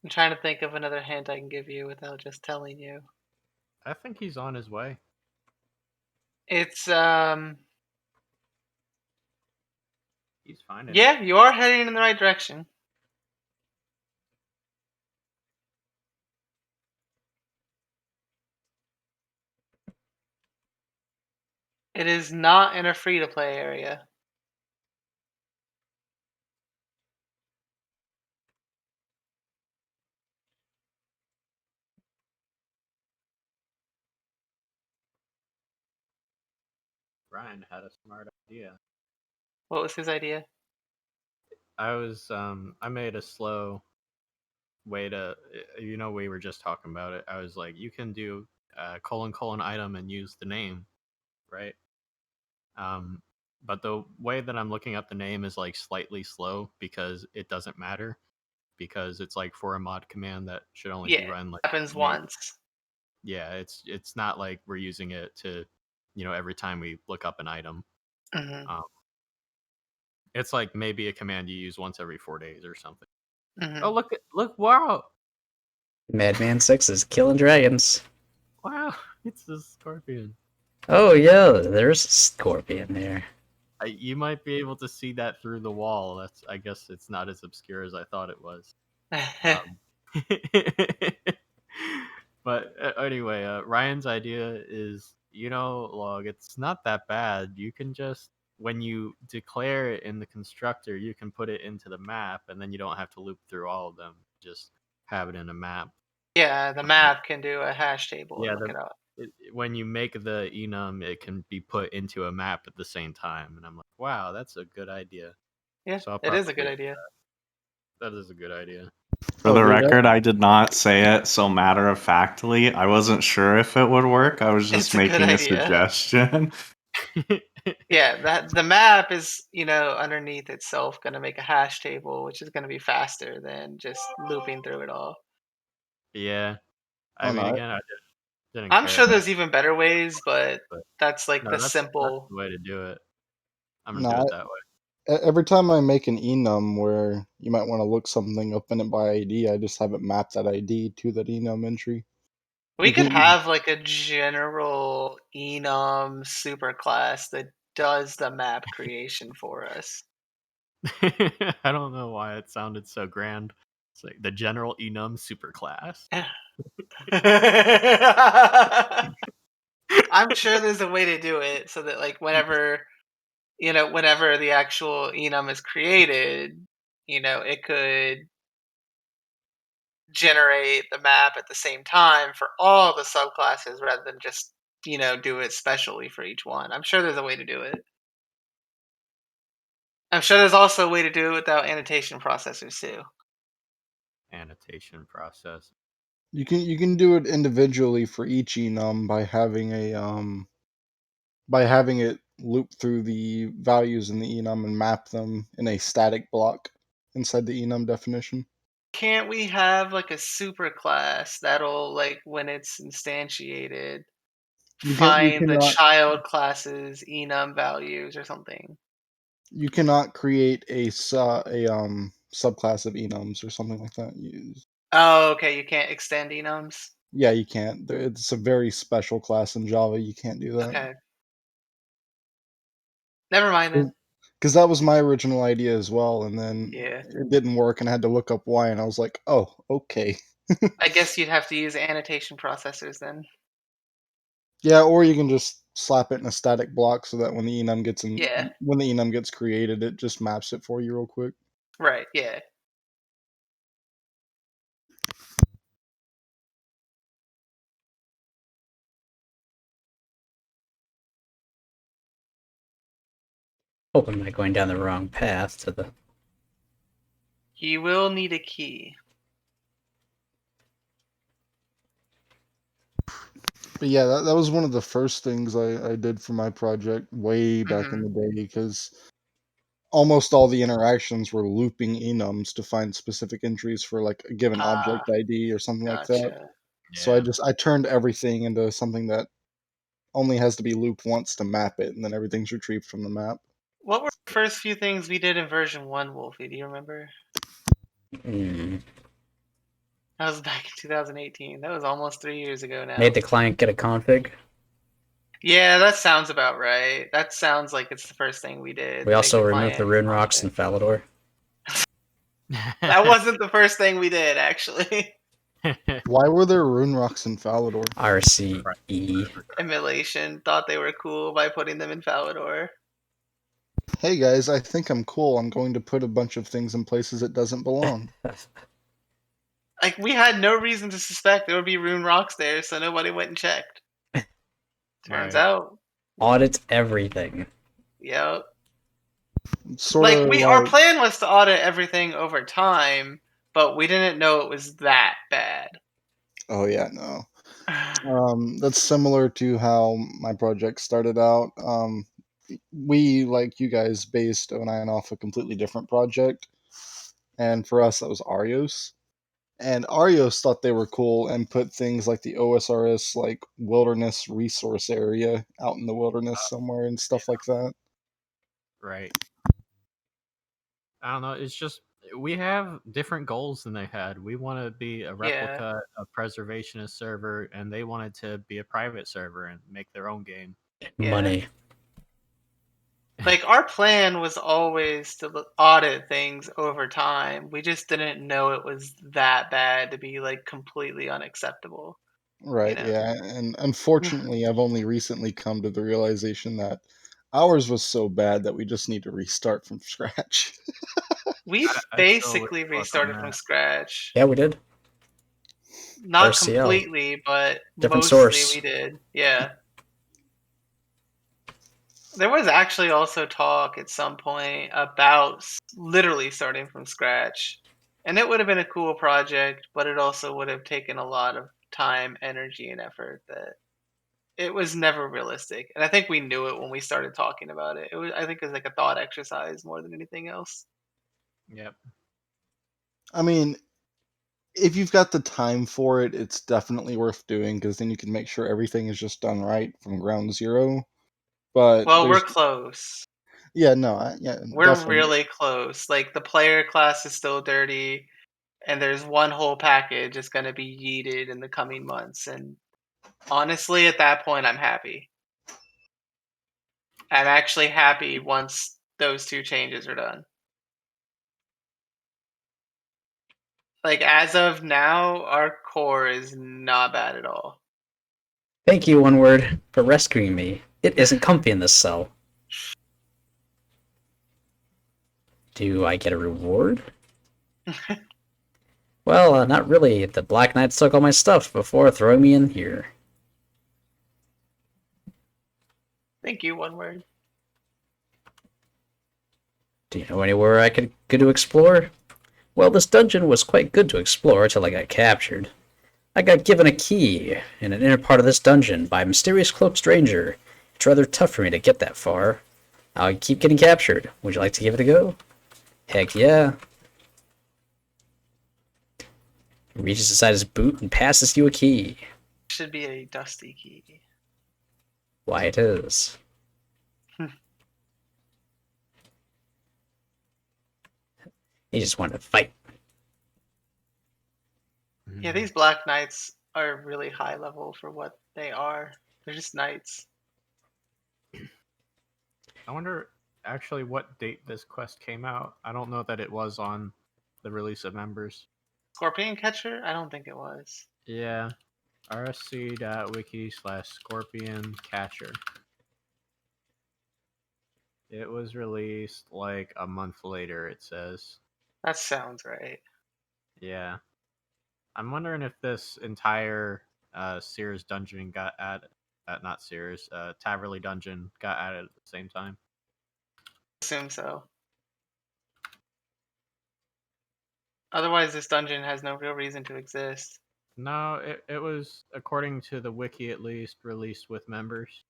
trying to think of another hint I can give you without just telling you. I think he's on his way. It's He's finding yeah, you are heading in the right direction. It is not in a free-to-play area. Ryan had a smart idea. What was his idea? I made a slow way to, we were just talking about it. I was like, you can do colon item and use the name, right? But the way that I'm looking up the name is like slightly slow because it doesn't matter, because it's like for a mod command that should only be Yeah, run like happens once. Yeah, it's not like we're using it to, every time we look up an item. Mm-hmm. It's like maybe a command you use once every 4 days or something. Mm-hmm. Oh, look, wow, Madman 6 is killing dragons. wow, it's a scorpion. Oh yeah, there's a scorpion there. You might be able to see that through the wall. I guess it's not as obscure as I thought it was. But anyway, Ryan's idea is, Log, it's not that bad. You can just when you declare it in the constructor, you can put it into the map, and then you don't have to loop through all of them. Just have it in a map. Yeah, the map can do a hash table Yeah, and look it up. when you make the enum, it can be put into a map at the same time, and I'm like, wow, that's a good idea. Yeah, So I'll it is a good probably- idea. That is a good idea. For the dude, record, I did not say it so matter of factly. I wasn't sure if it would work. I was just It's a good making a idea. suggestion. Yeah, that the map is, underneath itself going to make a hash table, which is going to be faster than just looping through it all. Yeah, I I don't mean, know. again, I didn't I'm care sure about there's even better ways, but but that's like no, the that's simple. the way to do it. I'm gonna No, do it that way. every time I make an enum where you might want to look something up in it by ID, I just have it map that ID to that enum entry. We You could can have like a general enum superclass that does the map creation for us. I don't know why it sounded so grand. It's like the general enum superclass. I'm sure there's a way to do it so that like whenever the actual enum is created, it could generate the map at the same time for all the subclasses rather than just, do it specially for each one. I'm sure there's a way to do it. I'm sure there's also a way to do it without annotation processors too. Annotation process. you can do it individually for each enum by having it loop through the values in the enum and map them in a static block inside the enum definition. Can't we have like a superclass that'll like when it's instantiated You find the cannot child class's enum values or something? you cannot create a subclass of enums or something like that. Oh, okay, you can't extend enums. Yeah, you can't. It's a very special class in Java. You can't do that. Okay. Never mind then. Because that was my original idea as well, and then Yeah. it didn't work, and I had to look up why, and I was like, oh, okay. I guess you'd have to use annotation processors then. Yeah, or you can just slap it in a static block so that when the Yeah. enum gets created, it just maps it for you real quick. Right, yeah. Hope I'm not going down the wrong path to the. You will need a key. But yeah, that was one of the first things I did for my project way back in Mhm. the day, because almost all the interactions were looping enums to find specific entries for like a given object Ah, ID or something like that. gotcha. So Yeah. I turned everything into something that only has to be looped once to map it, and then everything's retrieved from the map. What were the first few things we did in version 1, Wolfie? Do you remember? That was back in 2018. That was almost 3 years ago now. Made the client get a config. Yeah, that sounds about right. That sounds like it's the first thing we did. We also make removed the client rune rocks config. and Falador. That wasn't the first thing we did, actually. Why were there rune rocks in Falador? RSC E. Emulation thought they were cool by putting them in Falador. Hey guys, I think I'm cool. I'm going to put a bunch of things in places it doesn't belong. Like, we had no reason to suspect there would be rune rocks there, so nobody went and checked. Turns Right. out, Audits everything. yep. Sort Like, of our plan was to audit everything over time, but we didn't know it was that bad. Oh yeah, no. That's similar to how my project started out. We, like you guys, based O9 off a completely different project, and for us that was Arios. And Arios thought they were cool and put things like the OSRS, like wilderness resource area, out in the wilderness somewhere and stuff like that. Right. I don't know. It's just we have different goals than they had. We want to be a replica, a preservationist server, and they wanted to be a private server and make their own game. Money. Like, our plan was always to audit things over time. We just didn't know it was that bad to be, like, completely unacceptable. Right, You know? yeah. And unfortunately, I've only recently come to the realization that Ours was so bad that we just need to restart from scratch. We I still wish basically luck on restarted from that. scratch. Yeah, we did. Not RCL. completely, but Different mostly source. we did. Yeah. There was actually also talk at some point about literally starting from scratch. And it would have been a cool project, but it also would have taken a lot of time, energy, and effort that it was never realistic. And I think we knew it when we started talking about it. I think it was like a thought exercise more than anything else. Yep. I mean, if you've got the time for it, it's definitely worth doing because then you can make sure everything is just done right from ground zero. But Well, we're there's, close. yeah, no, yeah, We're definitely. really close. Like the player class is still dirty, and there's one whole package that's going to be yeeted in the coming months. And honestly, at that point, I'm happy. I'm actually happy once those two changes are done. Like as of now, our core is not bad at all. Thank you, one word, for rescuing me. It isn't comfy in this cell. Do I get a reward? Well, not really. The Black Knights took all my stuff before throwing me in here. Thank you, one word. Do you know anywhere I could go to explore? Well, this dungeon was quite good to explore till I got captured. I got given a key in an inner part of this dungeon by a mysterious cloaked stranger. It's rather tough for me to get that far. I keep getting captured. Would you like to give it a go? Heck yeah. He reaches inside his boot and passes you a key. Should be a dusty key. Why, it is. He just wanted to fight. Yeah, these Black Knights are really high level for what they are. They're just knights. I wonder actually what date this quest came out. I don't know that it was on the release of members. Scorpion Catcher? I don't think it was. Yeah. rsc.wiki/scorpion catcher. It was released like a month later, it says. That sounds right. Yeah. I'm wondering if this entire Sears dungeon got added. Not Sears, Taverley dungeon got added at the same time. Assume so. Otherwise, this dungeon has no real reason to exist. No, it was, according to the wiki at least, released with members.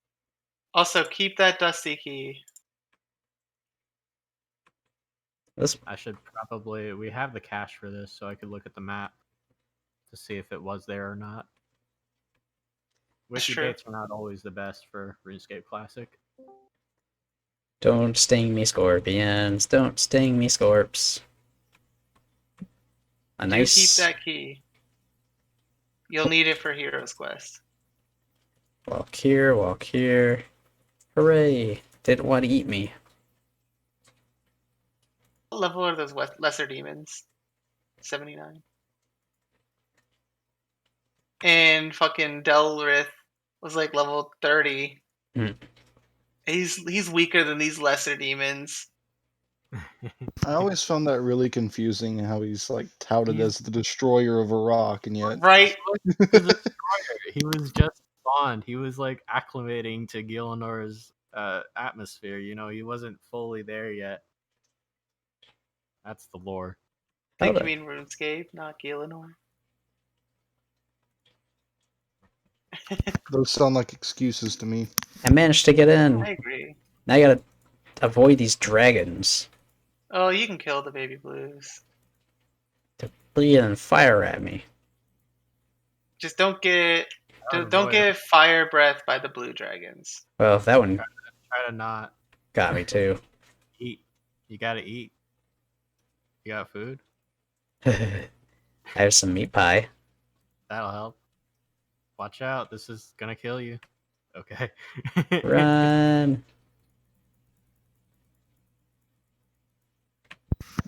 Also, keep that dusty key. This I should probably... We have the cache for this, so I could look at the map to see if it was there or not. That's Wiki true. dates are not always the best for RuneScape Classic. Don't sting me, scorpions. Don't sting me, scorps. A Do nice... keep that key. You'll need it for Hero's Quest. Walk here, walk here. Hooray! Didn't want to eat me. What level are those lesser demons? 79. And fucking Delrith was like level 30. Hmm. He's weaker than these lesser demons. I always found that really confusing how he's like touted He's- as the destroyer of Iraq, and yet Right? He was just spawned. He was like acclimating to Gilnor's atmosphere. You know, he wasn't fully there yet. That's the lore. I think Oh, you mean RuneScape, not Gielinor. those sound like excuses to me. I managed to get in. I agree. Now I gotta avoid these dragons. Oh, you can kill the baby blues. They're breathing fire at me. Just don't get Don't don't avoid get fire breath by the blue dragons. Well, that one Try to not got me too. eat. You gotta eat. You got food? I have some meat pie. That'll help. Watch out. This is gonna kill you. Okay. Run!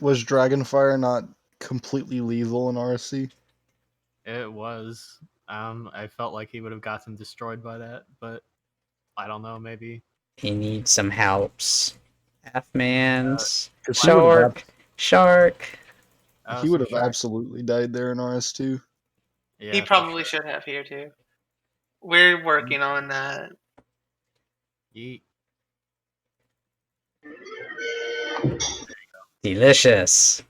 Was Dragonfire not completely lethal in RSC? It was. I felt like he would have gotten destroyed by that, but I don't know, maybe He needs some helps. Half-mans. 'Cause he would have Shark. he would have Shark. absolutely died there in RS2. Yeah, He for probably sure. should have here too. We're working on that. Yeet. Delicious.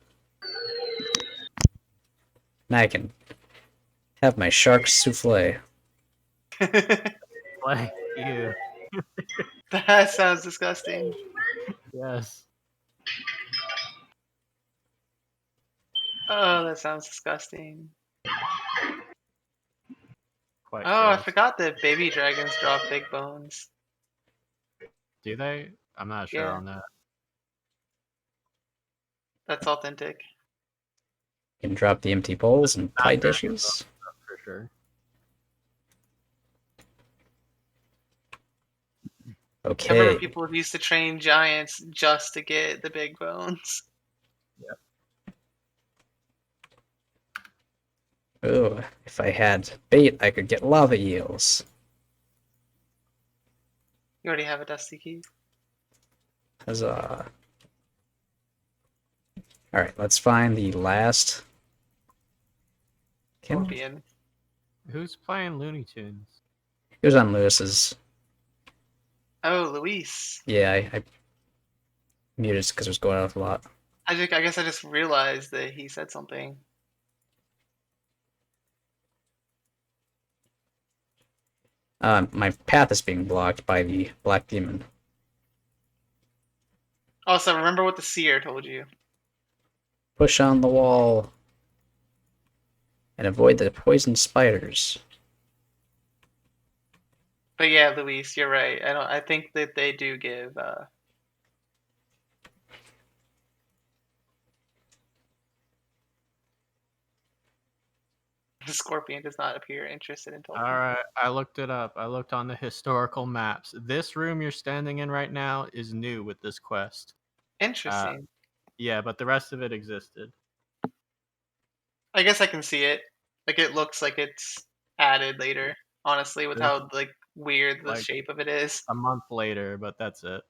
Now I can have my shark souffle. Play you. That sounds disgusting. Yes. Oh, that sounds disgusting. Quite Oh, I gross. forgot that baby dragons drop big bones. Do they? I'm not sure Yeah. on that. That's authentic. You can drop the empty bowls and pie Not very dishes. for sure. I remember Okay. people used to train giants just to get the big bones. Oh, if I had bait, I could get lava eels. You already have a dusty key. Huzzah. Alright, let's find the last. Scorpion. Who's playing Looney Tunes? It was on Lewis's. Oh, Luis. Yeah, I muted because it was going off a lot. I guess I just realized that he said something. My path is being blocked by the black demon. Also, remember what the seer told you. Push on the wall and avoid the poison spiders. But yeah, Luis, you're right. I think that they do give the scorpion does not appear interested in Tolkien. All right, I looked it up. I looked on the historical maps. This room you're standing in right now is new with this quest. Interesting. Yeah, but the rest of it existed. I guess I can see it. Like it looks like it's added later. Honestly, with how like weird the Like- shape of it is. A month later, but that's it.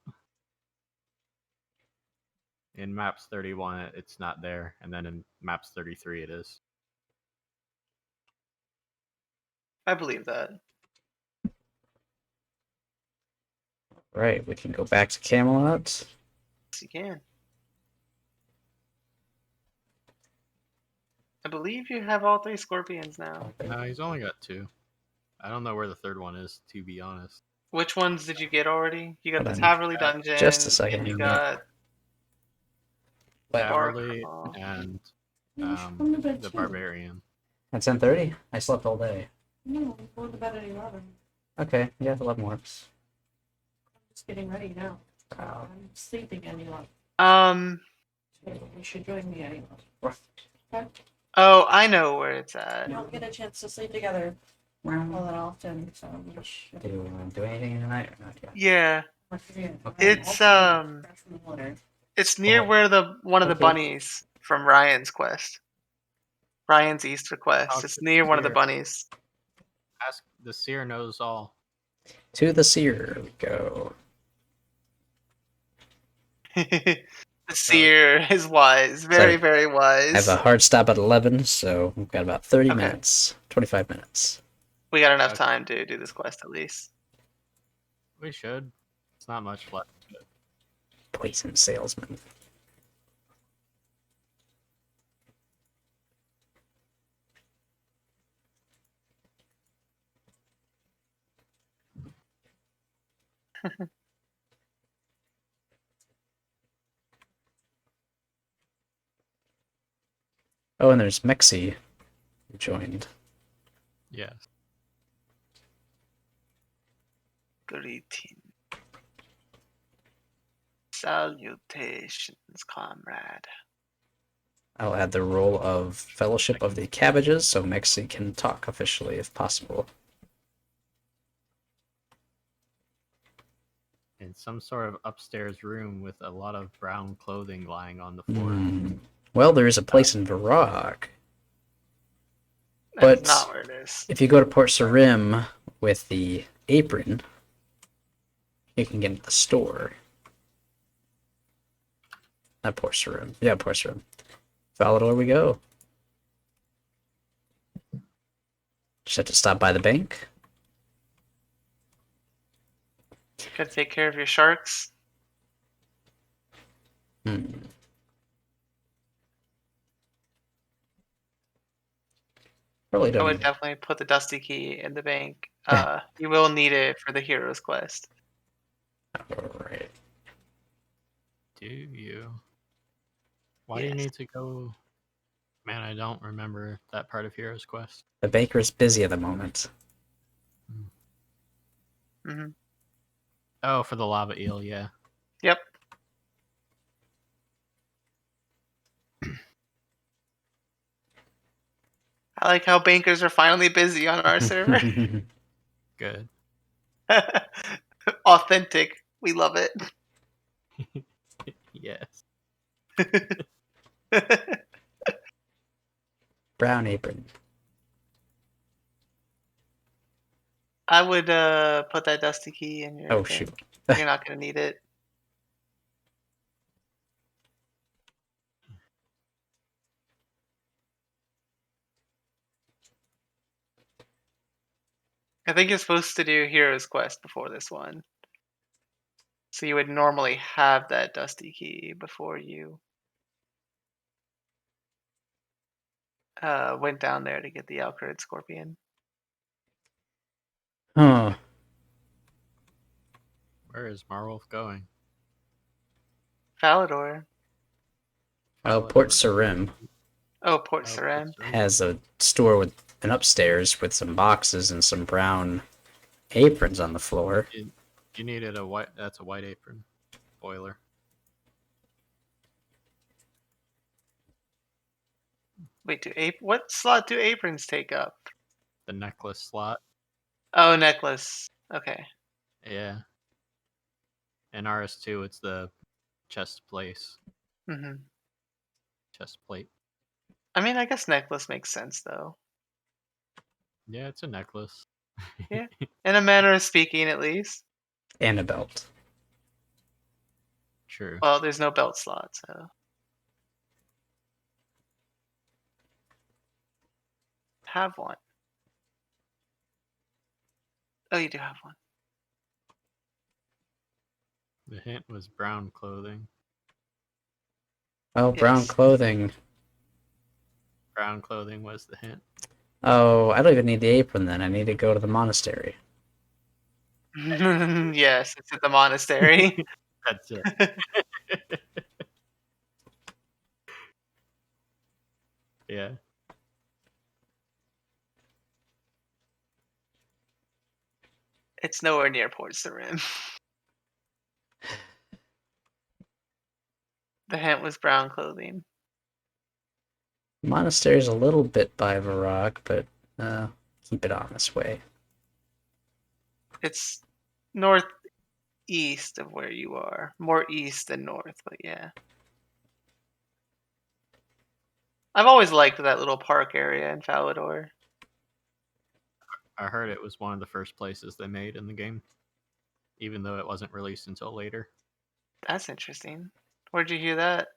In maps 31, it's not there, and then in maps 33, it is. I believe that. Right, we can go back to Camelot. Yes, you can. I believe you have all 3 scorpions now. No, he's only got 2. I don't know where the third one is, to be honest. Which ones did you get already? You got Hold the on. Taverley Dungeon. Just a second, And you yeah. got Beverly Bark- and You should go to bed the too. Barbarian. At 10:30? I slept all day. No, I'm going to bed at 11. Okay, yeah, 11 works. I'm just getting ready now. Wow. I'm sleeping at 11. Um. So you should join me at 11. Okay? Oh, I know where it's at. We don't get a chance to sleep together all that often, so we should. Do you want to do anything tonight or not yet? Yeah, I forget. It's, I'm fresh from the water. it's near Oh. where the one of the Okay. bunnies from Ryan's quest. Ryan's Easter quest. Oh, It's near one of the here. bunnies. Ask the seer knows all. To the seer we go. The seer is wise. Very, Sorry. very wise. I have a hard stop at 11, so we've got about 30 Okay. minutes. 25 minutes. We got enough Okay. time to do this quest at least. We should. It's not much left. Poison salesman. Oh, and there's Mexi who joined. Yes. Greeting. Salutations, comrade. I'll add the role of Fellowship of the Cabbages so Mexi can talk officially if possible. In some sort of upstairs room with a lot of brown clothing lying on the floor. Well, there is a place in Varrock. That's But- not where it is. If you go to Port Sarim with the apron, you can get into the store. Not Port's room. Yeah, Port's room. Valador we go. Just have to stop by the bank. Gotta take care of your sharks. Hmm. Probably I don't would need it. definitely put the Dusty Key in the bank. You will need it for the Hero's Quest. Alright. Do you? Why do you Yes. need to go? Man, I don't remember that part of Hero's Quest. The baker is busy at the moment. Hmm. Oh, for the lava eel, yeah. Yep. I like how bankers are finally busy on our server. Good. Authentic. We love it. Yes. Brown apron. I would put that Dusty Key in your Oh, bank. shoot. You're not gonna need it. I think you're supposed to do Hero's Quest before this one. So you would normally have that Dusty Key before you went down there to get the Alcrid Scorpion. Huh. Where is Marwolf going? Falador. Well, Port Sarim Oh, Port Oh, Saran. Port Sarim. has a store with an upstairs with some boxes and some brown aprons on the floor. You needed a white. That's a white apron boiler. Wait, what slot do aprons take up? The necklace slot. Oh, necklace. Okay. Yeah. In RS2, it's the chest place. Hmm. Chest plate. I mean, I guess necklace makes sense though. Yeah, it's a necklace. Yeah. In a manner of speaking, at least. And a belt. True. Well, there's no belt slot, so. Have one. Oh, you do have one. The hint was brown clothing. Oh, brown Yes. clothing. Brown clothing was the hint. Oh, I don't even need the apron then. I need to go to the monastery. Yes, it's at the monastery. That's it. Yeah. It's nowhere near Port Sarim. The hint was brown clothing. Monastery's a little bit by Varrock, but keep it on this way. It's northeast of where you are. More east than north, but yeah. I've always liked that little park area in Falador. I heard it was one of the first places they made in the game, even though it wasn't released until later. That's interesting. Where'd you hear that?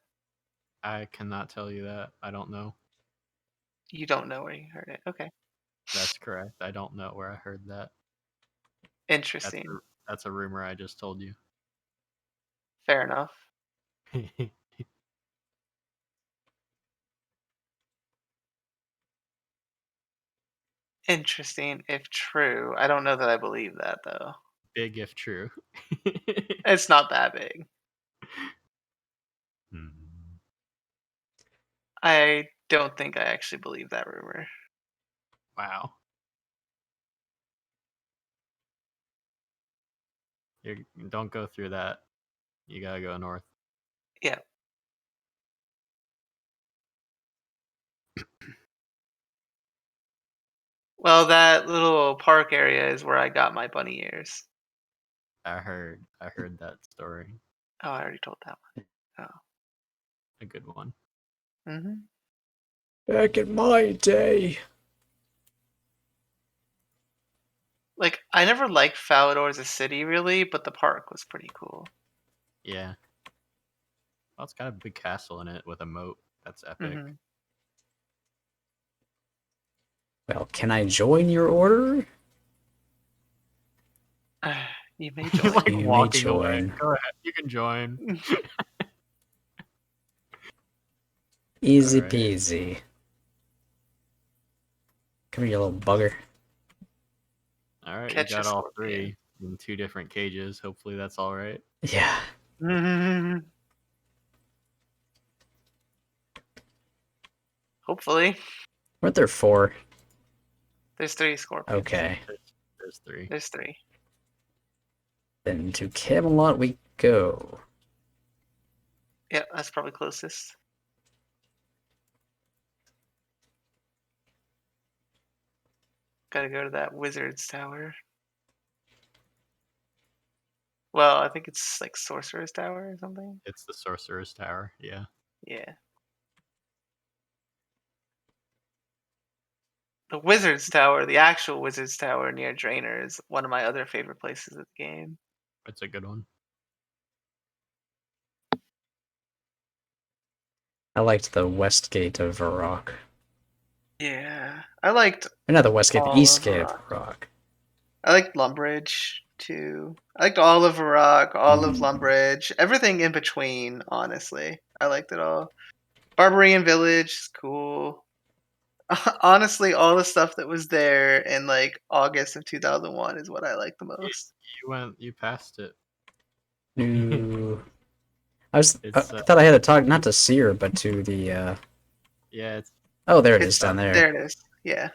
I cannot tell you that. I don't know. You don't know where you heard it. Okay. That's correct. I don't know where I heard that. Interesting. That's a rumor I just told you. Fair enough. Interesting, if true. I don't know that I believe that, though. Big if true. It's not that big. Hmm. I don't think I actually believe that rumor. Wow. Don't go through that. You gotta go north. Yeah. Well, that little park area is where I got my bunny ears. I heard that story. Oh, I already told that one. A good one. Mm-hmm. Back in my day. Like, I never liked Falador as a city, really, but the park was pretty cool. Yeah. Well, it's got a big castle in it with a moat. That's epic. Mm-hmm. Well, can I join your order? You may He's join. like You may walking away. join. Go ahead, you can join. Easy Alright. peasy. Come here, you little bugger. Alright, you Catch got a all scorpion. 3 in 2 different cages. Hopefully that's alright. Yeah. Hopefully. Weren't there 4? There's 3 scorpions. Okay. There's 3. There's 3. Then to Camelot we go. Yeah, that's probably closest. Gotta go to that wizard's tower. Well, I think it's like sorcerer's tower or something. It's the Sorcerer's Tower, yeah. Yeah. The wizard's tower, the actual wizard's tower near Draenor, is one of my other favorite places of the game. It's a good one. I liked the west gate of Varrock. Yeah, I liked Or not the west gate, the all east of gate of Varrock. Varrock. I liked Lumbridge too. I liked all of Varrock, all of Lumbridge, everything in between. Honestly, I liked it all. Barbarian Village is cool. Honestly, all the stuff that was there in like August of 2001 is what I like the most. You passed it. No. I It's, thought I had to talk not to Seer, but to the Yeah, it's. oh, there it It's is down there. There it is. Yeah.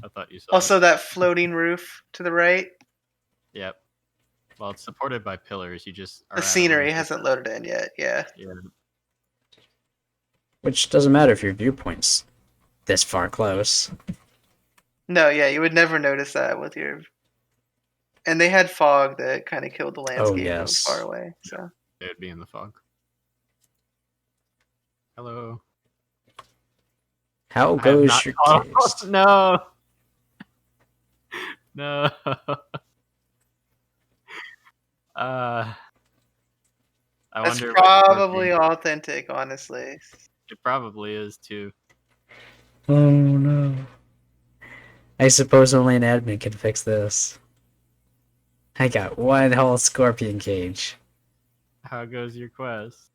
I thought you saw. Also, that floating roof to the right. Yep. Well, it's supported by pillars. You just are The at a scenery really hasn't good- loaded in yet. Yeah. Yeah. Which doesn't matter if your viewpoint's this far close. No, yeah, you would never notice that with your. And they had fog that kind of killed the landscape when it was yes. far away. So. They would be in the fog. Hello. How I have goes not- your Oh, taste? no. No. I That's wonder. what probably scorpion- authentic, honestly. It probably is too. Oh no. I suppose only an admin can fix this. I got one whole scorpion cage. How goes your quest?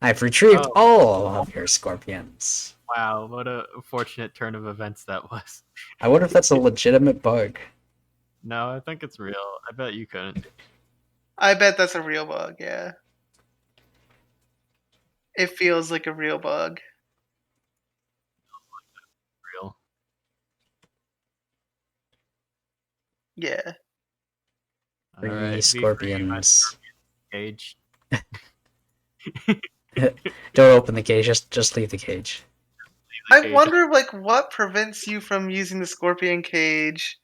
I've retrieved Oh. all of your scorpions. Wow, what a fortunate turn of events that was. I wonder if that's a legitimate bug. No, I think it's real. I bet you couldn't. I bet that's a real bug, yeah. It feels like a real bug. Real. Yeah. Three Alright, be free, my scorpions. cage. Don't open the cage, just leave the cage. I wonder, like, what prevents you from using the scorpion cage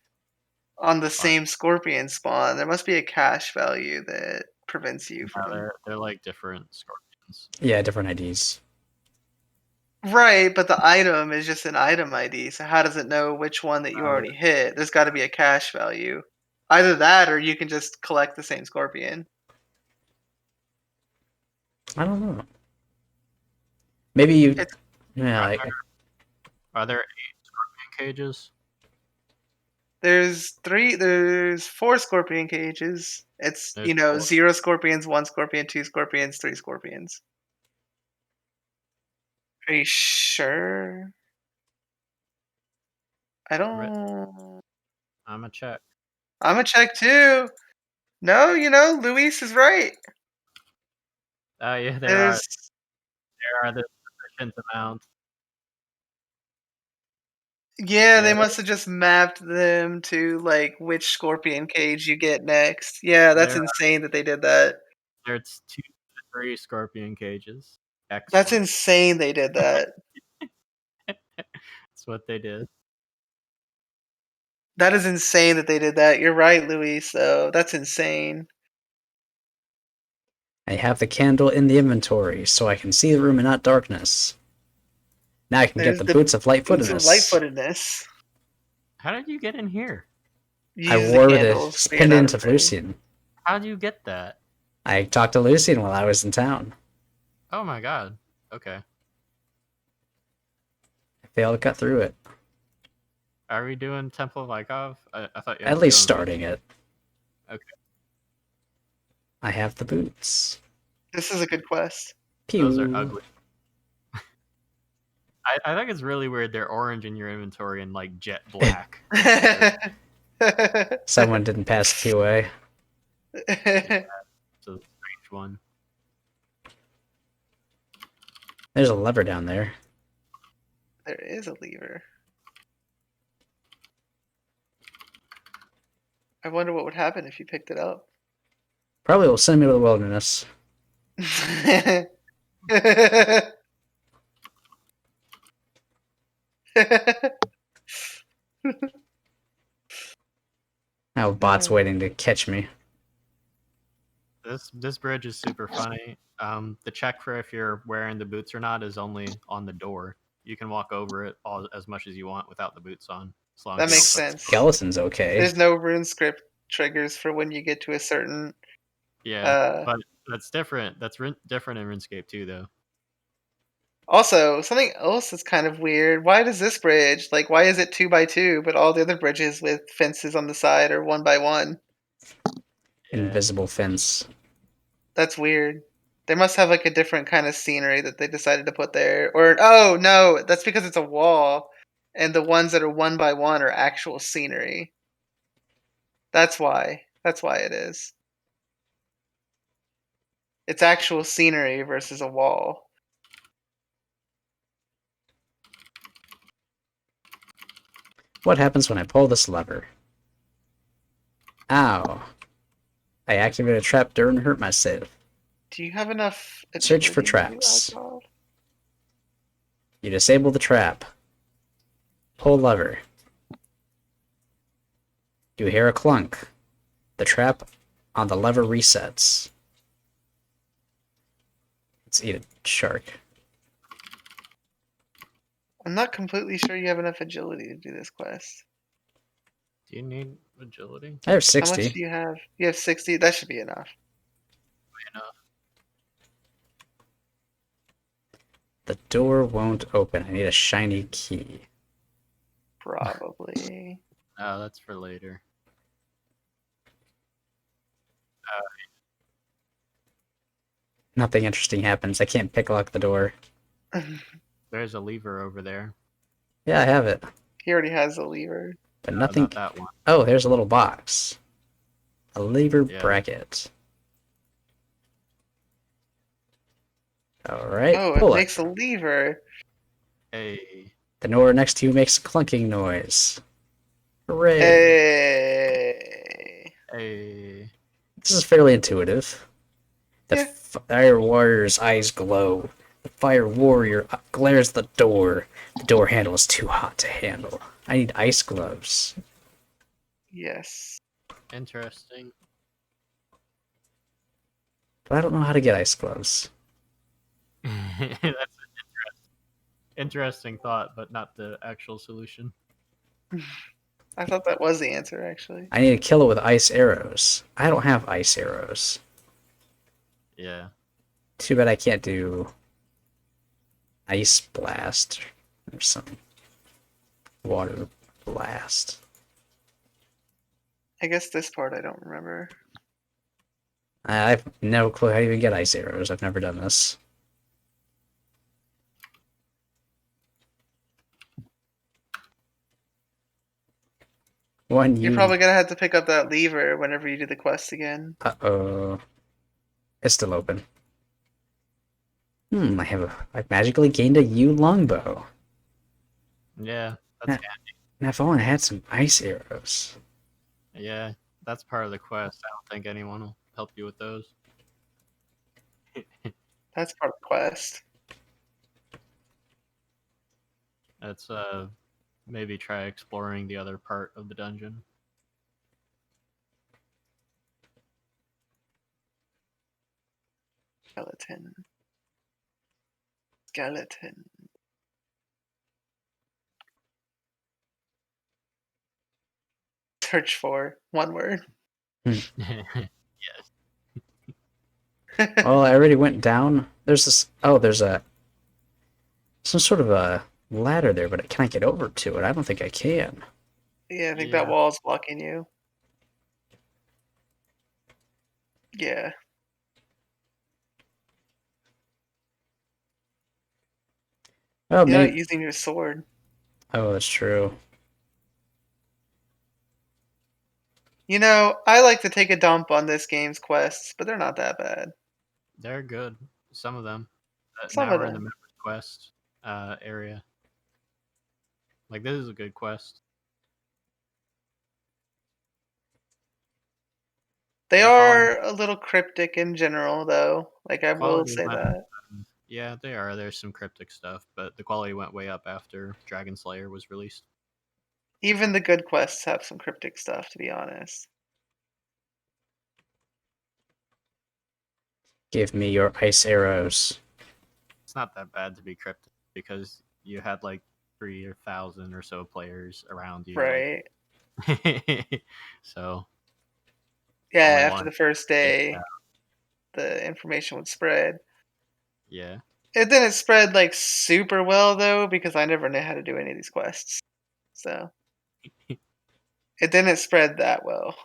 on the same scorpion spawn? There must be a cache value that prevents you No, from. they're like different scorpions. Yeah, different IDs. Right, but the item is just an item ID, so how does it know which one that you already hit? There's got to be a cache value. Either that, or you can just collect the same scorpion. I don't know. Maybe you. It's- Yeah, Are there 8 scorpion cages? There's 4 scorpion cages. It's, There's 4. 0 scorpions, 1 scorpion, 2 scorpions, 3 scorpions. Are you sure? I don't. I'm a check. I'm gonna check too. No, Luis is right. Oh yeah, there There's are the sufficient amount. Yeah, they Yeah. must have just mapped them to like which scorpion cage you get next. Yeah, that's There insane that they did that. There's 2 to 3 scorpion cages. That's Excellent. insane they did that. That's what they did. That is insane that they did that. You're right, Luis, though. That's insane. I have the candle in the inventory, so I can see the room in not darkness. Now I can There's get the the boots of Boots light-footedness. of light-footedness. How did you get in here? You I use wore the candles to get out pendant of of bed. Lucian. How'd you get that? I talked to Lucian while I was in town. Oh my god. Okay. I failed to cut through it. Are we doing Temple of Ikov? I thought you had At to least go starting it. Okay. I have the boots. This is a good quest. Pew. Those are ugly. I think it's really weird they're orange in your inventory and like jet black. Someone didn't pass QA. It's a strange one. There's a lever down there. There is a lever. I wonder what would happen if you picked it up. Probably will send me to the wilderness. Now bot's waiting to catch me. This bridge is super funny. The check for if you're wearing the boots or not is only on the door. You can walk over it as much as you want without the boots on. As long That as you makes don't put- sense. Skeleton's okay. There's no RuneScape triggers for when you get to a certain. Yeah, but that's different. That's different in RuneScape too, though. Also, something else is kind of weird. Why does this bridge, like, why is it 2x2, but all the other bridges with fences on the side are 1x1? Yeah. Invisible fence. That's weird. They must have like a different kind of scenery that they decided to put there. Or oh no, that's because it's a wall, and the ones that are 1x1 are actual scenery. That's why. That's why it is. It's actual scenery versus a wall. What happens when I pull this lever? Ow. I activated a trap door and hurt myself. Do you have enough? Search for agility to do traps. alcohol? You disable the trap. Pull lever. You hear a clunk. The trap on the lever resets. Let's eat a shark. I'm not completely sure you have enough agility to do this quest. Do you need agility? I have How much 60. do you have? You have 60? That should be enough. The door won't open. I need a shiny key. Probably. Oh, that's for later. Nothing interesting happens. I can't pick lock the door. There's a lever over there. Yeah, I have it. He already has a lever. But No, nothing. not that one. Oh, there's a little box. A lever Yeah. bracket. Alright, Oh, pull it it. makes a lever. Hey. The door next to you makes a clunking noise. Hooray. Hey. Hey. This is fairly intuitive. The Yeah. fire warrior's eyes glow. The fire warrior glares at the door. The door handle is too hot to handle. I need ice gloves. Yes. Interesting. But I don't know how to get ice gloves. That's an interesting thought, but not the actual solution. I thought that was the answer, actually. I need to kill it with ice arrows. I don't have ice arrows. Yeah. Too bad I can't do ice blast or some water blast. I guess this part I don't remember. I have no clue how to even get ice arrows. I've never done this. You're probably gonna have to pick up that lever whenever you do the quest again. Uh-oh. It's still open. I've magically gained a U longbow. Yeah, that's handy. And if only I had some ice arrows. Yeah, that's part of the quest. I don't think anyone will help you with those. That's part of the quest. Let's maybe try exploring the other part of the dungeon. Skeleton. Skeleton. Search for one word. Yes. Well, I already went down. There's this. Oh, there's some sort of a ladder there, but can I get over to it? I don't think I can. Yeah, I think Yeah. that wall's blocking you. Yeah. Oh, You're not maybe. using your sword. Oh, that's true. You know, I like to take a dump on this game's quests, but they're not that bad. They're good. Some of them. Some Now of we're in the them. members quest area. Like this is a good quest. They The quality- are a little cryptic in general, though. Like, I will quality say went- that. Yeah, they are. There's some cryptic stuff, but the quality went way up after Dragon Slayer was released. Even the good quests have some cryptic stuff, to be honest. Give me your ice arrows. It's not that bad to be cryptic because you had like 3,000 or so players around you. Right. Like, so Yeah, only after one. the first day, the information would spread. Yeah. It didn't spread, like, super well, though, because I never knew how to do any of these quests. So, it didn't spread that well.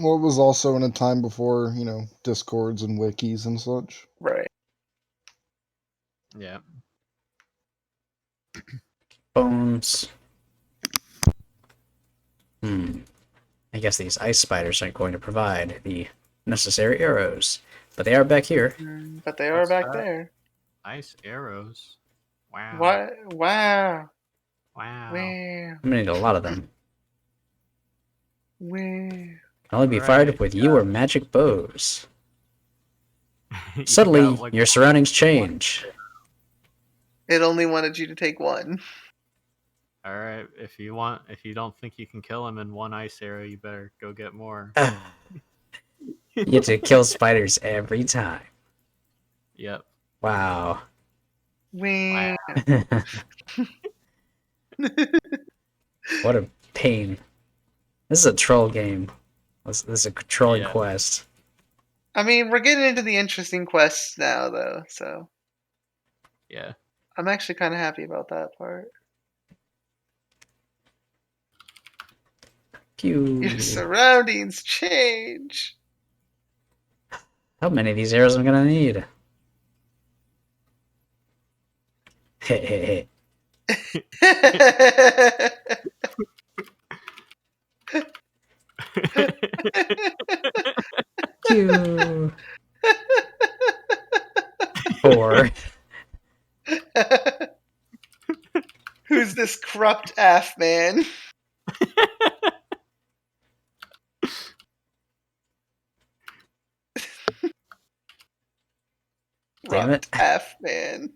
Well, it was also in a time before, Discords and wikis and such. Right. Yeah. Bones. I guess these ice spiders aren't going to provide the necessary arrows, but they are back here. But they are What's back that? there. Nice arrows. Wow. What? Wow. Wow. Wow. I'm gonna need a lot of them. Wow. Can only be fired Alright, up with you or magic bows. You Suddenly, got, like, your surroundings change. It only wanted you to take one. All right, if you don't think you can kill him in one ice arrow, you better go get more. You get to kill spiders every time. Yep. Wow. Wow. What a pain. This is a troll game. This is a trolling Yeah. quest. I mean, we're getting into the interesting quests now, though, so Yeah. I'm actually kind of happy about that part. Pew. Your surroundings change. How many of these arrows am I gonna need? Hey. Pew. 4. Who's this corrupt AF man? Damn it. Corrupt AF man.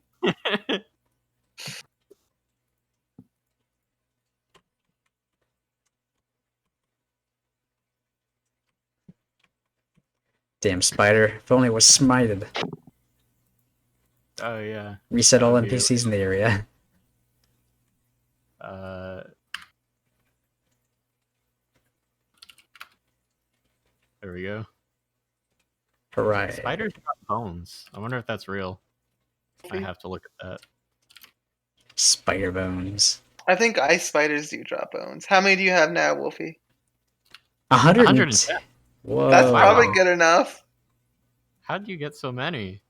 Damn spider. If only it was smited. Oh yeah. Reset That all would be NPCs in the area. There we go. Hooray. Spiders got bones. I wonder if that's real. I have to look at that. Spider bones. I think ice spiders do drop bones. How many do you have now, Wolfie? 110. Whoa. That's probably Wow. good enough. How did you get so many?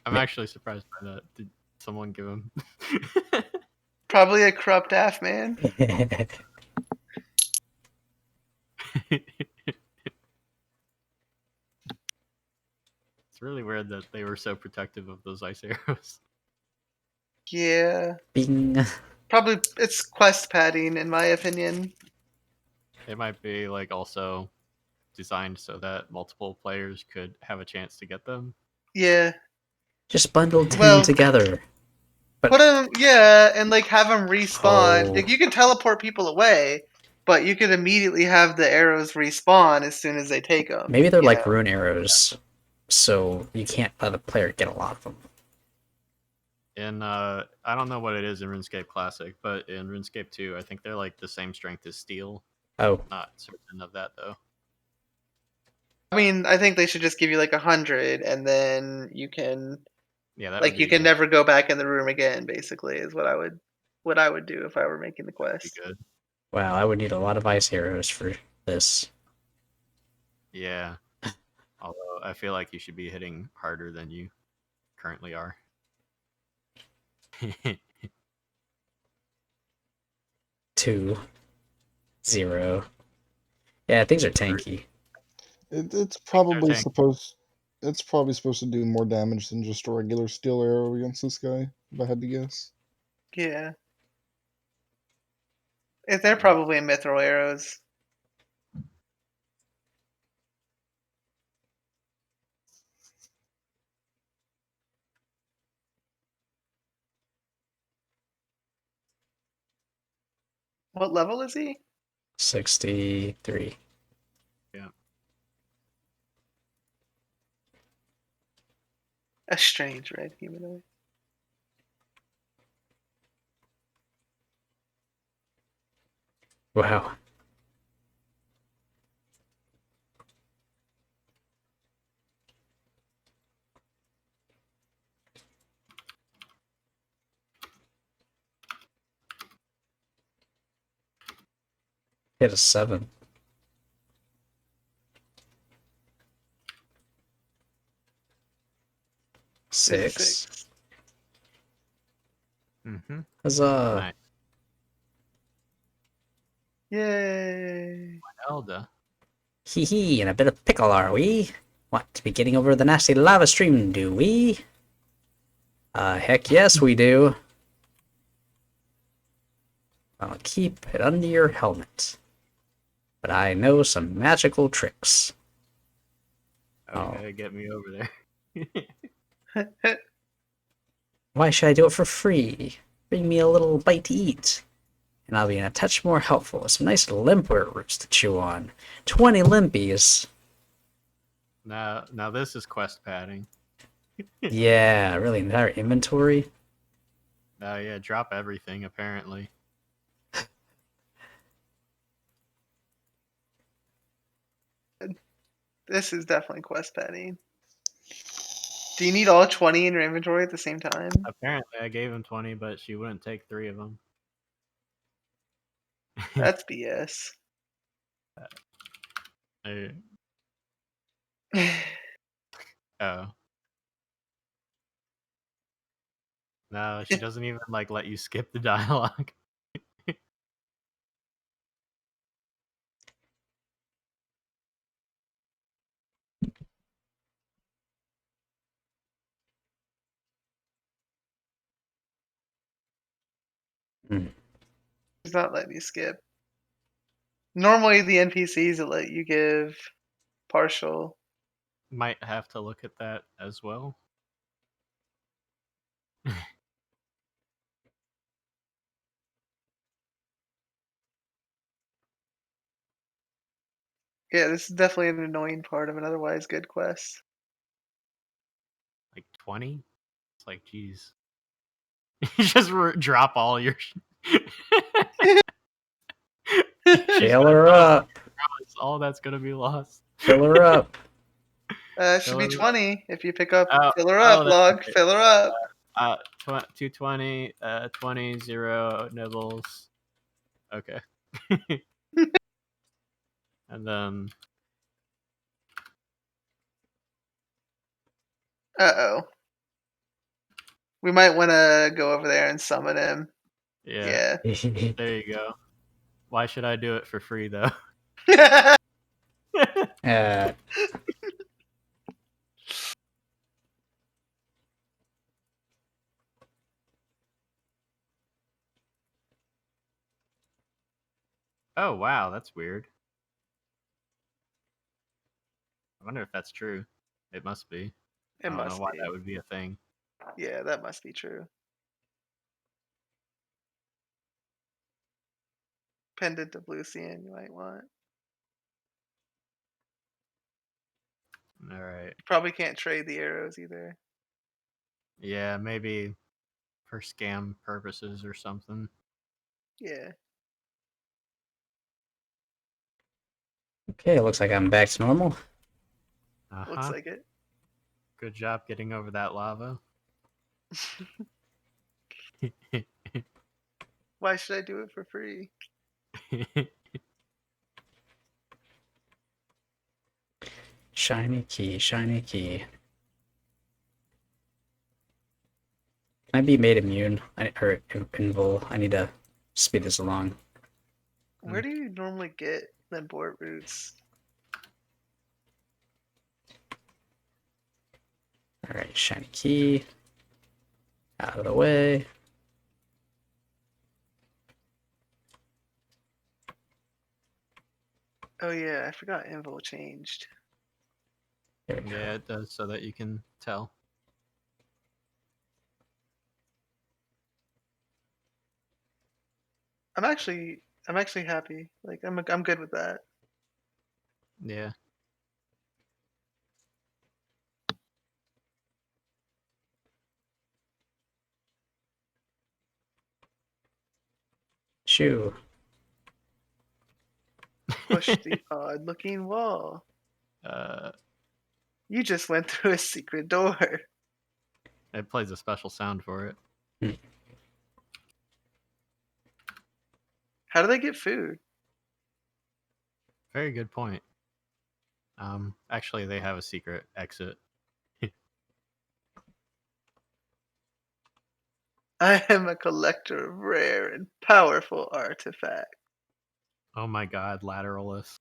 I'm actually surprised by that. Did someone give him? Probably a corrupt AF man. It's really weird that they were so protective of those ice arrows. Yeah. Bing. Probably it's quest padding, in my opinion. It might be like also designed so that multiple players could have a chance to get them. Yeah. Just bundle 10 Well, together. Put them, yeah, and like have them respawn. Oh. Like, you can teleport people away, but you could immediately have the arrows respawn as soon as they take them. Maybe they're you like know? rune arrows, so you can't let a player get a lot of them. In I don't know what it is in RuneScape Classic, but in RuneScape 2, I think they're like the same strength as steel. Oh, Not certain of that though. I mean, I think they should just give you like 100, and then you can Yeah, that like would you be can good. never go back in the room again. Basically, is what I would do if I were making the That'd be quest. good. wow, I would need a lot of ice arrows for this. Yeah. Although I feel like you should be hitting harder than you currently are. 2, 0. Yeah, things are tanky. It's They're probably tank. supposed. It's probably supposed to do more damage than just a regular steel arrow against this guy, if I had to guess. Yeah, they're probably mithril arrows. What level is he? 63. Yeah. A strange red humanoid. Wow. Hit a 7. 6. Mm-hmm. Huzzah. Nice. Yay! Elda. Hee hee, and a bit of pickle, are we? Want to be getting over the nasty lava stream, do we? Heck yes, we do. I'll keep it under your helmet. But I know some magical tricks. Okay, get me over there. Why should I do it for free? Bring me a little bite to eat. And I'll be a touch more helpful with some nice limpware roots to chew on. 20 limpies. Now this is quest padding. Yeah, really, entire inventory. Yeah, drop everything apparently. This is definitely quest padding. Do you need all 20 in your inventory at the same time? Apparently, I gave him 20, but she wouldn't take 3 of them. That's BS. Oh. No, she doesn't even like let you skip the dialogue. It's not letting you skip. Normally, the NPCs will let you give partial. Might have to look at that as well. Yeah, this is definitely an annoying part of an otherwise good quest. Like 20? It's like, geez. You just drop all your. Fill her up. All that's gonna be lost. Fill her up. It should be 20 if you pick up fill her oh, up log. right. Fill her up. 220, 20, 0 nibbles. Okay. And then. Uh-oh. We might want to go over there and summon him. Yeah. There you go. Why should I do it for free though? Oh wow, that's weird. I wonder if that's true. It must be. I don't know why that would be a thing. Yeah, that must be true. Pendant of Lucian you might want. All right. You probably can't trade the arrows either. Yeah, maybe for scam purposes or something. Yeah. Okay, it looks like I'm back to normal. Looks like it. Good job getting over that lava. Why should I do it for free? Shiny key, shiny key. Can I be made immune? Or invul? I need to speed this along. Where do you normally get the board roots? Alright, shiny key. Out of the way. Oh yeah, I forgot Invul changed. There we go. Yeah, it does so that you can tell. I'm actually happy. Like I'm good with that. Yeah. Shoo. Push the odd looking wall. You just went through a secret door. It plays a special sound for it. How do they get food? Very good point. Actually, they have a secret exit. I am a collector of rare and powerful artifacts. Oh my god, lateralist.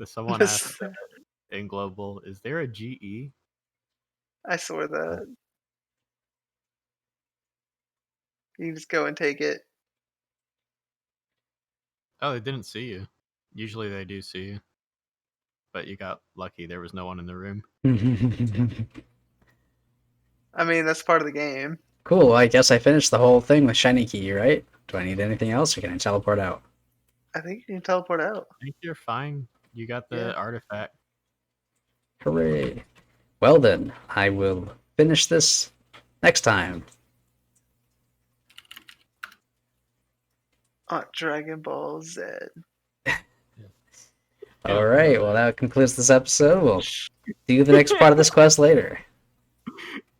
Someone asked in Global, is there a GE? I saw that. You just go and take it. Oh, they didn't see you. Usually they do see you. But you got lucky, there was no one in the room. I mean, that's part of the game. Cool, I guess I finished the whole thing with shiny key, right? Do I need anything else or can I teleport out? I think you can teleport out. I think you're fine. You got the Yeah. artifact. Hooray. Well then, I will finish this next time. On Dragon Ball Z. Alright, well that concludes this episode. We'll do the next part of this quest later.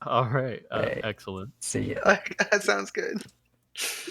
All right. Hey. Excellent. See ya. That sounds good.